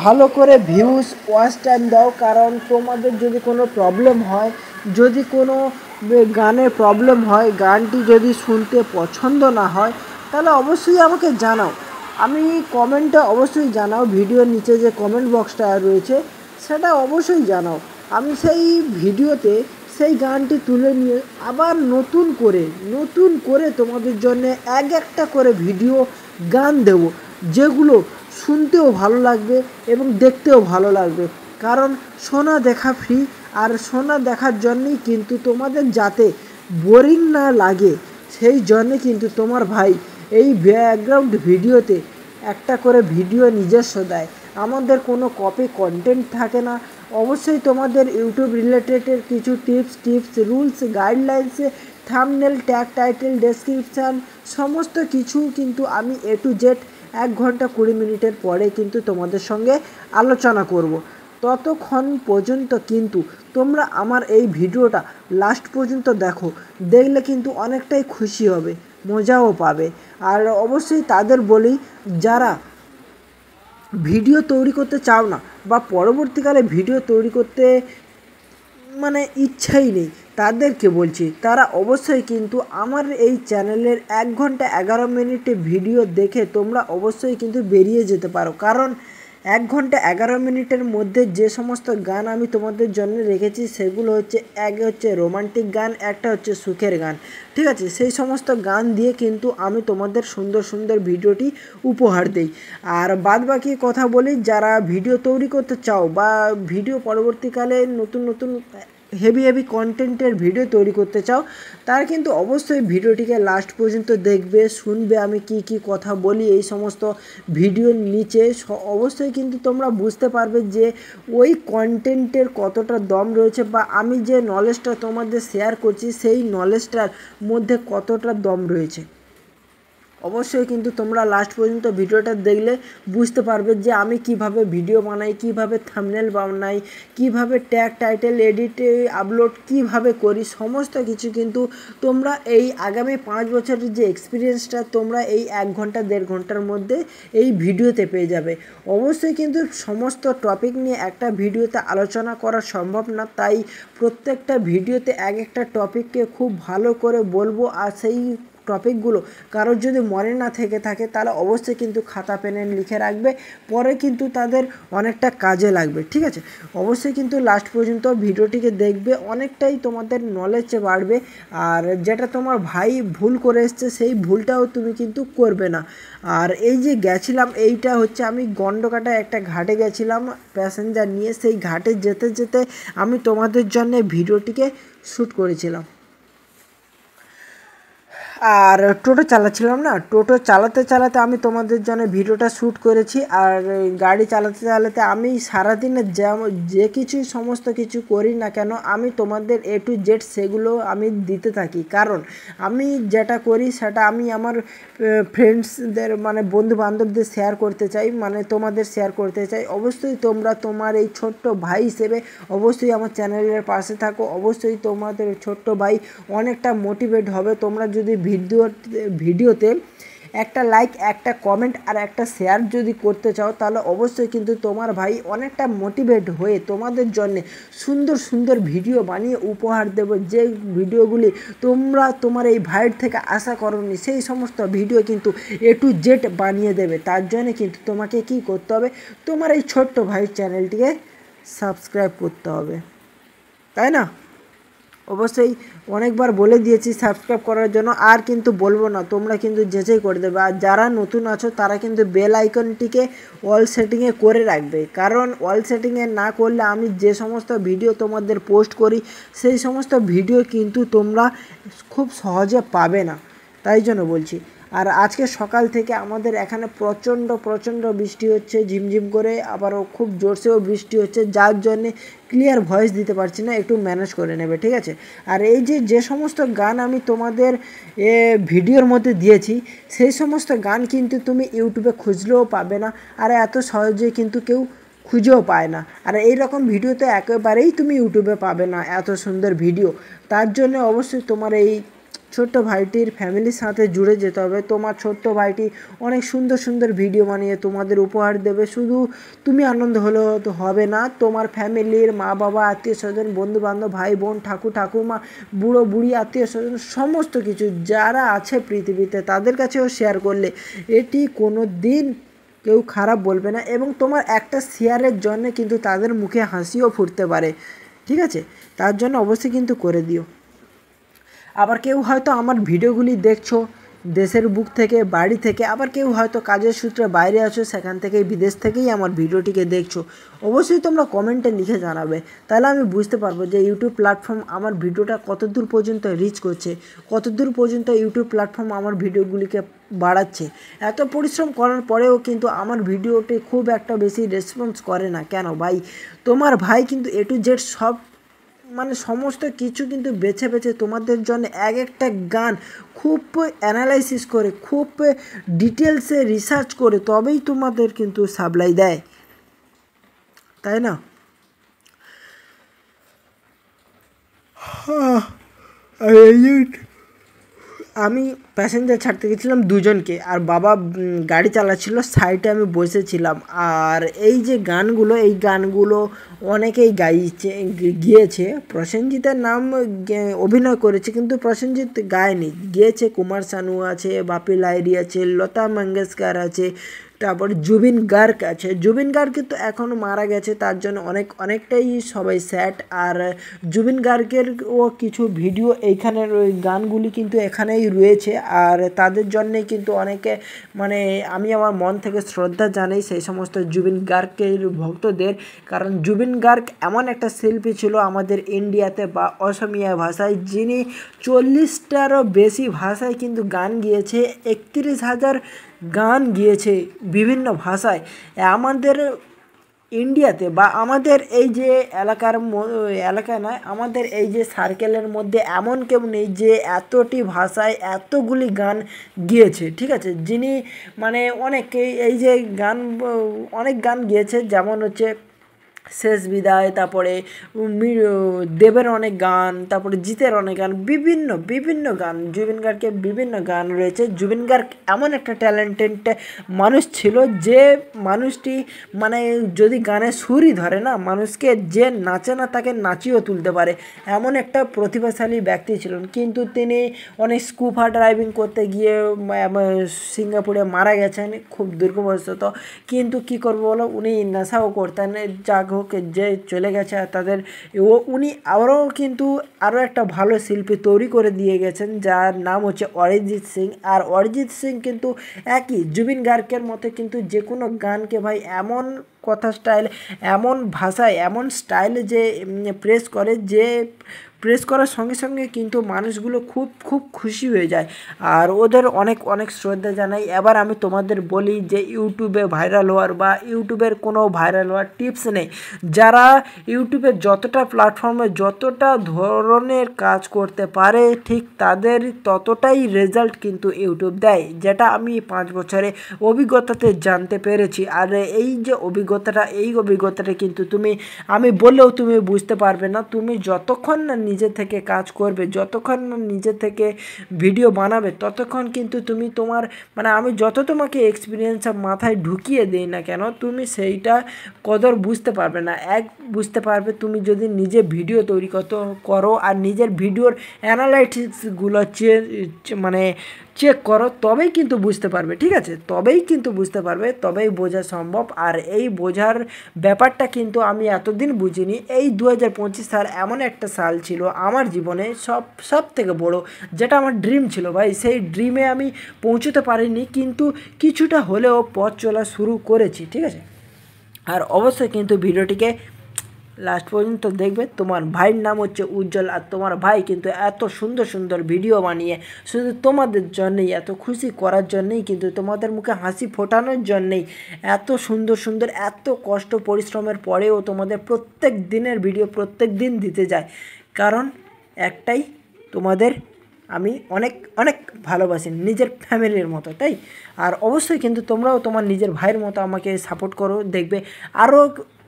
Speaker 5: ভালো করে ভিউজ ওয়াচ টাইম দাও। কারণ তোমাদের যদি কোনো প্রবলেম হয়, যদি কোনো গানের প্রবলেম হয়, গানটি যদি শুনতে পছন্দ না হয়, তাহলে অবশ্যই আমাকে জানাও, আমি কমেন্টে অবশ্যই জানাও, ভিডিওর নিচে যে কমেন্ট বক্সটা রয়েছে সেটা অবশ্যই জানাও। আমি সেই ভিডিওতে সেই গানটি তুলে নিয়ে আবার নতুন করে তোমাদের জন্য একটা করে ভিডিও গান দেব, যেগুলো শুনতেও ভালো লাগবে এবং দেখতেও ভালো লাগবে। কারণ শোনা দেখা ফ্রি, আর শোনা দেখার জন্যই কিন্তু তোমাদের যাতে বোরিং না লাগে, সেই জন্যে কিন্তু তোমার ভাই এই ব্যাকগ্রাউন্ড ভিডিওতে একটা করে ভিডিও নিজস্ব দেয়। আমাদের কোনো কপি কন্টেন্ট থাকে না। অবশ্যই তোমাদের ইউটিউব রিলেটেডের কিছু tips rules guidelines, thumbnail, tag, title, description সমস্ত কিছু কিন্তু আমি A to Z 1 ঘন্টা 20 মিনিটের পরে কিন্তু তোমাদের সঙ্গে আলোচনা করব। ততক্ষণ পর্যন্ত কিন্তু তোমরা আমার এই ভিডিওটা লাস্ট পর্যন্ত দেখলে কিন্তু অনেকটাই খুশি হবে, মজাও পাবে। আর অবশ্যই তাদের বলি, যারা ভিডিও তৈরি করতে চাও না বা পরবর্তীকালে ভিডিও তৈরি করতে মানে ইচ্ছাই নেই, তাদেরকে বলছি তারা অবশ্যই কিন্তু আমার এই চ্যানেলের 1 ঘন্টা 11 মিনিটে ভিডিও দেখে তোমরা অবশ্যই কিন্তু বেরিয়ে যেতে পারো। কারণ 1 ঘন্টা 11 মিনিটের মধ্যে যে সমস্ত গান আমি তোমাদের জন্য রেখেছি সেগুলো হচ্ছে, এক হচ্ছে রোমান্টিক গান, একটা হচ্ছে সুখের গান, ঠিক আছে? সেই সমস্ত গান দিয়ে কিন্তু আমি তোমাদের সুন্দর সুন্দর ভিডিওটি উপহার দেই। আর বাদবাকি কথা বলি, যারা ভিডিও তৈরি করতে চাও বা ভিডিও পরবর্তীকালে নতুন হেভি কন্টেন্টের ভিডিও তৈরি করতে চাও, তারা কিন্তু অবশ্যই ভিডিওটিকে লাস্ট পর্যন্ত দেখবে, শুনবে আমি কি কথা বলি এই সমস্ত ভিডিওর নিচে। অবশ্যই কিন্তু তোমরা বুঝতে পারবে যে ওই কন্টেন্টের কতটা দম রয়েছে, বা আমি যে নলেজটা তোমাদের শেয়ার করছি সেই নলেজটার মধ্যে কতটা দম রয়েছে। অবশ্যই কিন্তু তোমরা লাস্ট পর্যন্ত ভিডিওটা দেখলে বুঝতে পারবে যে আমি কিভাবে ভিডিও বানাই, কিভাবে থাম্বনেল বানাই, কিভাবে ট্যাগ, টাইটেল, এডিট, আপলোড কিভাবে করি, সমস্ত কিছু কিন্তু তোমরা এই আগামী 5 বছরের যে এক্সপিরিয়েন্সটা তোমরা এই 1 ঘন্টা 1.5 ঘন্টার মধ্যে এই ভিডিওতে পেয়ে যাবে। অবশ্যই কিন্তু সমস্ত টপিক নিয়ে একটা ভিডিওতে আলোচনা করা সম্ভব না, তাই প্রত্যেকটা ভিডিওতে একটা টপিককে খুব ভালো করে বলবো, আর সেই টপিকগুলো কারোর যদি মনে না থেকে থাকে তাহলে অবশ্যই কিন্তু খাতা পেনে লিখে রাখবে, পরে কিন্তু তাদের অনেকটা কাজে লাগবে। ঠিক আছে, অবশ্যই কিন্তু লাস্ট পর্যন্ত ভিডিওটিকে দেখবে, অনেকটাই তোমাদের নলেজ বাড়বে। আর যেটা তোমার ভাই ভুল করে এসছে সেই ভুলটাও তুমি কিন্তু করবে না। আর এই যে গেছিলাম, এইটা হচ্ছে আমি গন্ডকাটা একটা ঘাটে গেছিলাম প্যাসেঞ্জার নিয়ে, সেই ঘাটে যেতে যেতে আমি তোমাদের জন্য ভিডিওটিকে শ্যুট করেছিলাম। আর টোটো চালাচ্ছিলাম না, টোটো চালাতে চালাতে আমি তোমাদের জন্য ভিডিওটা শ্যুট করেছি। আর গাড়ি চালাতে চালাতে আমি সারাদিনে যে কিছু সমস্ত কিছু করি না কেন আমি তোমাদের A to Z সেগুলো আমি দিতে থাকি, কারণ আমি যেটা করি সেটা আমি আমার ফ্রেন্ডসদের মানে বন্ধু বান্ধবদের শেয়ার করতে চাই, মানে তোমাদের শেয়ার করতে চাই। অবশ্যই তোমরা তোমার এই ছোট্ট ভাই হিসেবে অবশ্যই আমার চ্যানেলের পাশে থাকো, অবশ্যই তোমাদের ছোট্ট ভাই অনেকটা মোটিভেট হবে। তোমরা যদি ভিডিওতে একটা লাইক, একটা কমেন্ট আর একটা শেয়ার যদি করতে চাও তাহলে অবশ্যই কিন্তু তোমার ভাই অনেকটা মোটিভেট হয়ে তোমাদের জন্য সুন্দর সুন্দর ভিডিও বানিয়ে উপহার দেবো, যে ভিডিওগুলি তোমরা তোমার এই ভাইয়ের থেকে আশা করোনি সেই সমস্ত ভিডিও কিন্তু A to Z বানিয়ে দেবে। তার জন্য কিন্তু তোমাকে কি করতে হবে, তোমার এই ছোট্ট ভাইয়ের চ্যানেলটিকে সাবস্ক্রাইব করতে হবে, তাই না? অবশ্যই অনেকবার বলে দিয়েছি সাবস্ক্রাইব করার জন্য, আর কিন্তু বলবো না, তোমরা কিন্তু যেচেই করে দেবে। আর যারা নতুন আছো তারা কিন্তু বেল আইকনটিকে অল সেটিংয়ে করে রাখবে, কারণ অল সেটিংয়ে না করলে আমি যে সমস্ত ভিডিও তোমাদের পোস্ট করি সেই সমস্ত ভিডিও কিন্তু তোমরা খুব সহজে পাবে না, তাই জন্য বলছি। আর আজকে সকাল থেকে আমাদের এখানে প্রচণ্ড বৃষ্টি হচ্ছে, ঝিমঝিম করে, আবারও খুব জোরসেও বৃষ্টি হচ্ছে, যার জন্যে ক্লিয়ার ভয়েস দিতে পারছি না, একটু ম্যানেজ করে নেবে, ঠিক আছে? আর এই যে সমস্ত গান আমি তোমাদের ভিডিওর মধ্যে দিয়েছি সেই সমস্ত গান কিন্তু তুমি ইউটিউবে খুঁজলেও পাবে না, আর এত সহজে কিন্তু কেউ খুঁজেও পায় না। আর এই রকম ভিডিও তো একেবারেই তুমি ইউটিউবে পাবে না, এত সুন্দর ভিডিও। তার জন্য অবশ্যই তোমার এই ছোট্ট ভাইটির ফ্যামিলির সাথে জুড়ে যেতে হবে। তোমার ছোট্ট ভাইটি অনেক সুন্দর সুন্দর ভিডিও বানিয়ে তোমাদের উপহার দেবে, শুধু তুমি আনন্দ হলেও তো হবে না, তোমার ফ্যামিলির মা বাবা, আত্মীয় স্বজন, বন্ধু বান্ধব, ভাই বোন, ঠাকুর ঠাকুমা, বুড়ো বুড়ি, আত্মীয় স্বজন, সমস্ত কিছু যারা আছে পৃথিবীতে তাদের কাছেও শেয়ার করলে এটি কোনো দিন কেউ খারাপ বলবে না, এবং তোমার একটা শেয়ারের জন্য কিন্তু তাদের মুখে হাসিও ফুটতে পারে, ঠিক আছে? তার জন্য অবশ্যই কিন্তু করে দিও। আবার কেউ হয়তো আমার ভিডিওগুলি দেখছো দেশের বুক থেকে, বাড়ি থেকে, আবার কেউ হয়তো কাজের সূত্রে বাইরে আছো, সেখান থেকেই বিদেশ থেকেই আমার ভিডিওটিকে দেখছো। অবশ্যই তোমরা কমেন্টে লিখে জানাবে, তাহলে আমি বুঝতে পারবো যে ইউটিউব প্ল্যাটফর্ম আমার ভিডিওটা কতদূর পর্যন্ত রিচ করছে, কতদূর পর্যন্ত ইউটিউব প্ল্যাটফর্ম আমার ভিডিওগুলিকে বাড়াচ্ছে। এত পরিশ্রম করার পরেও কিন্তু আমার ভিডিওটি খুব একটা বেশি রেসপন্স করে না কেন ভাই? তোমার ভাই কিন্তু A to Z সব মানে সমস্ত কিছু কিন্তু বেছে বেছে তোমাদের জন্য এক একটা গান খুব অ্যানালাইসিস করে, খুব ডিটেলসে রিসার্চ করে তবেই তোমাদের কিন্তু সাপ্লাই দেয়, তাই না? আমি প্যাসেঞ্জার ছাড়তে গেছিলাম দুজনকে, আর বাবা গাড়ি চালাচ্ছিল, সাইডে আমি বসেছিলাম। আর এই যে গানগুলো, এই গানগুলো অনেকেই গিয়েছে। প্রসেনজিতের নাম অভিনয় করেছে, কিন্তু প্রসেনজিৎ গায়নি, গিয়েছে কুমার শানু আছে, বাপি লাহিড়ী আছে, লতা মঙ্গেশকর আছে, তারপর জুবিন গার্গ আছে। জুবিন গার্গ কিন্তু এখনও মারা গেছে, তার জন্য অনেকটাই সবাই স্যাড। আর জুবিন গার্গের ও কিছু ভিডিও এইখানের ওই গানগুলি কিন্তু এখানেই রয়েছে, আর তাদের জন্যেই কিন্তু অনেকে মানে আমি আমার মন থেকে শ্রদ্ধা জানাই সেই সমস্ত জুবিন গার্গের ভক্তদের, কারণ জুবিন গার্গ এমন একটা শিল্পী ছিল আমাদের ইন্ডিয়াতে বা অসমীয়া ভাষায়, যিনি 40টারও বেশি ভাষায় কিন্তু গান গিয়েছে, 31,000 গান গিয়েছে বিভিন্ন ভাষায়। আমাদের ইন্ডিয়াতে বা আমাদের এই যে এলাকা নয়, আমাদের এই যে সার্কেলের মধ্যে এমন কেউ নেই যে এতটি ভাষায় এতগুলি গান গিয়েছে, ঠিক আছে? যিনি মানে অনেকেই এই যে অনেক গান গিয়েছে, যেমন হচ্ছে শেষ বিদায়, তারপরে দেবের অনেক গান, তারপরে জিতের অনেক গান, বিভিন্ন গান, জুবিন গার্গের বিভিন্ন গান রয়েছে। জুবিন গার্গ এমন একটা ট্যালেন্টেড মানুষ ছিল যে মানুষটি মানে যদি গানের সুরই ধরে না, মানুষকে যে নাচে না তাকে নাচিয়েও তুলতে পারে, এমন একটা প্রতিভাশালী ব্যক্তি ছিলেন। কিন্তু তিনি অনেক স্কুফা ড্রাইভিং করতে গিয়ে সিঙ্গাপুরে মারা গেছেন খুব দুর্ভাগ্যবশত। কিন্তু কি করবো বলো, উনি নেশাও করতেন, যাক হোক যে চলে গেছে তাদের উনি কিন্তু আরও একটা ভালো শিল্পী তৈরি করে দিয়ে গেছেন, যার নাম হচ্ছে অরিজিৎ সিং। আর অরিজিৎ সিং কিন্তু একই জুবিন গার্গের মতো কিন্তু যে কোনো গানকে ভাই এমন কথা স্টাইল, এমন ভাষায়, এমন স্টাইলে যে প্রেস করে, যে প্রেস করার সঙ্গে সঙ্গে কিন্তু মানুষগুলো খুব খুশি হয়ে যায়। আর ওদের অনেক শ্রদ্ধা জানাই। এবার আমি তোমাদের বলি যে ইউটিউবে ভাইরাল হওয়ার বা ইউটিউবের কোনো ভাইরাল হওয়ার টিপস নেই। যারা ইউটিউবে যতটা প্ল্যাটফর্মে যতটা ধরনের কাজ করতে পারে, ঠিক তাদের ততটাই রেজাল্ট কিন্তু ইউটিউব দেয়, যেটা আমি 5 বছরে অভিজ্ঞতাতে জানতে পেরেছি। আর এই যে অভিজ্ঞতাটা কিন্তু আমি বললেও তুমি বুঝতে পারবে না। তুমি যতক্ষণ না নিজে থেকে কাজ করবে, যতক্ষণ না নিজে থেকে ভিডিও বানাবে, ততক্ষণ কিন্তু তুমি তোমার আমি যত তোমাকে এক্সপিরিয়েন্স মাথায় ঢুকিয়ে দিই না কেন, তুমি সেইটা কদর বুঝতে পারবে না। বুঝতে পারবে তুমি যদি নিজে ভিডিও তৈরি করো আর নিজের ভিডিওর অ্যানালাইটিক্সগুলো চেক করো, তবেই কিন্তু বুঝতে পারবে, ঠিক আছে? তবেই কিন্তু বুঝতে পারবে, তবেই বোঝা সম্ভব। আর এই বোঝার ব্যাপারটা কিন্তু আমি এতদিন বুঝিনি। এই 2025 সাল এমন একটা সাল ছিল আমার জীবনে সব থেকে বড়, যেটা আমার ড্রিম ছিল ভাই। সেই ড্রিমে আমি পৌঁছতে পারিনি, কিন্তু কিছুটা হলেও পথ চলা শুরু করেছি, ঠিক আছে? আর অবশ্যই কিন্তু ভিডিওটিকে লাস্ট পর্যন্ত দেখবে। তোমার ভাইয়ের নাম হচ্ছে উজ্জ্বল, আর তোমার ভাই কিন্তু এত সুন্দর ভিডিও বানিয়ে শুধু তোমাদের জন্যই, এত খুশি করার জন্যই, কিন্তু তোমাদের মুখে হাসি ফোটানোর জন্যই এত সুন্দর এত কষ্ট পরিশ্রমের পরেও তোমাদের প্রত্যেক দিনের ভিডিও প্রত্যেক দিন দিতে যায়। কারণ একটাই, তোমাদের আমি অনেক ভালোবাসি, নিজের ফ্যামিলির মতো, তাই। আর অবশ্যই কিন্তু তোমরাও তোমার নিজের ভাইয়ের মতো আমাকে সাপোর্ট করো। দেখবে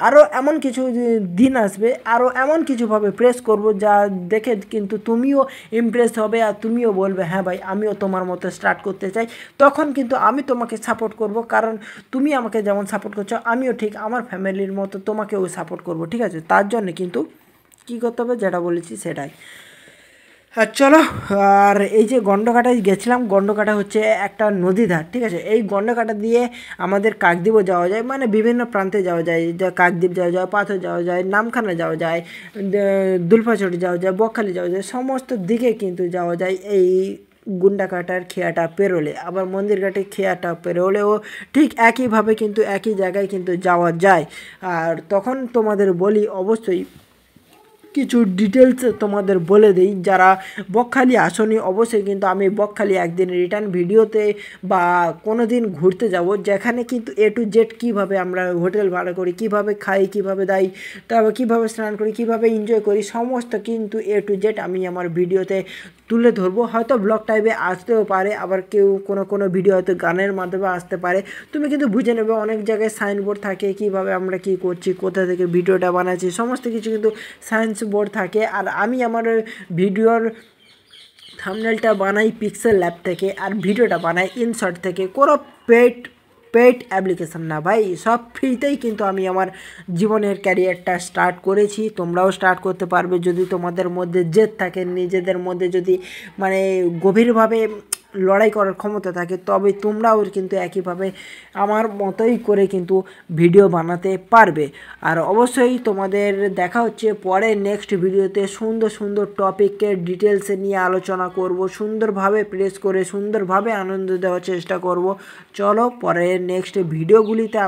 Speaker 5: আরও এমন কিছু দিন আসবে, আরও এমন কিছুভাবে প্রেস করব যা দেখে কিন্তু তুমিও ইমপ্রেস হবে, আর তুমিও বলবে হ্যাঁ ভাই আমিও তোমার মতো স্টার্ট করতে চাই। তখন কিন্তু আমি তোমাকে সাপোর্ট করব, কারণ তুমি আমাকে যেমন সাপোর্ট করছো, আমিও ঠিক আমার ফ্যামিলির মতো তোমাকেও সাপোর্ট করব, ঠিক আছে? তার জন্য কিন্তু কী করতে হবে, যেটা বলেছি সেটাই। আর চলো, আর এই যে গন্ডকাটায় গেছিলাম, গন্ডকাটা হচ্ছে একটা নদী ধার, ঠিক আছে? এই গন্ডকাটা দিয়ে আমাদের কাকদ্বীপও যাওয়া যায়, বিভিন্ন প্রান্তে যাওয়া যায়। কাকদ্বীপ যাওয়া যায়, পাথর যাওয়া যায়, নামখানা যাওয়া যায়, দুলফাচড়ি যাওয়া যায়, বকখালি যাওয়া যায়, সমস্ত দিকে কিন্তু যাওয়া যায় এই গুন্ডাকাটার খেয়াটা পেরোলে। আবার মন্দিরঘাটে খেয়াটা পেরোলেও ঠিক একইভাবে কিন্তু একই জায়গায় কিন্তু যাওয়া যায়। আর তখন তোমাদের বলি, অবশ্যই কিছু ডিটেলস তোমাদের বলে দিই, যারা বকখালি আসনি, অবশ্যই কিন্তু আমি বকখালি একদিন রিটার্ন ভিডিওতে বা কোনো দিন ঘুরতে যাব, যেখানে কিন্তু A to Z কীভাবে আমরা হোটেল ভাড়া করি, কীভাবে খাই, কীভাবে দাই, তারপর কীভাবে স্নান করি, কীভাবে এনজয় করি, সমস্ত কিন্তু A to Z আমি আমার ভিডিওতে তুলে ধরবো। হয়তো ব্লগ টাইপে আসতেও পারে, আবার কেউ কোনো ভিডিও হয়তো গানের মাধ্যমে আসতে পারে। তুমি কিন্তু বুঝে নেবে, অনেক জায়গায় সাইনবোর্ড থাকে কীভাবে আমরা কী করছি, কোথা থেকে ভিডিওটা বানাচ্ছি, সমস্ত কিছু কিন্তু বোর্ড থাকে। আর আমি আমার ভিডিওর থাম্বনেলটা বানাই পিক্সেল ল্যাব থেকে, আর ভিডিওটা বানাই ইনশর্ট থেকে। কোনো পেড অ্যাপ্লিকেশান না ভাই, সব ফ্রিতেই কিন্তু আমি আমার জীবনের ক্যারিয়ারটা স্টার্ট করেছি। তোমরাও স্টার্ট করতে পারবে যদি তোমাদের মধ্যে জেদ থাকে, নিজেদের মধ্যে যদি গভীরভাবে লড়াই করার ক্ষমতা থাকে, তবে তোমরাও কিন্তু একইভাবে আমার মতোই করে কিন্তু ভিডিও বানাতে পারবে। আর অবশ্যই তোমাদের দেখা হচ্ছে পরে নেক্সট ভিডিওতে। সুন্দর টপিককে ডিটেলসে নিয়ে আলোচনা করব, সুন্দরভাবে প্রেস করে সুন্দরভাবে আনন্দ দেওয়ার চেষ্টা করব। চলো পরে নেক্সট ভিডিওগুলিতে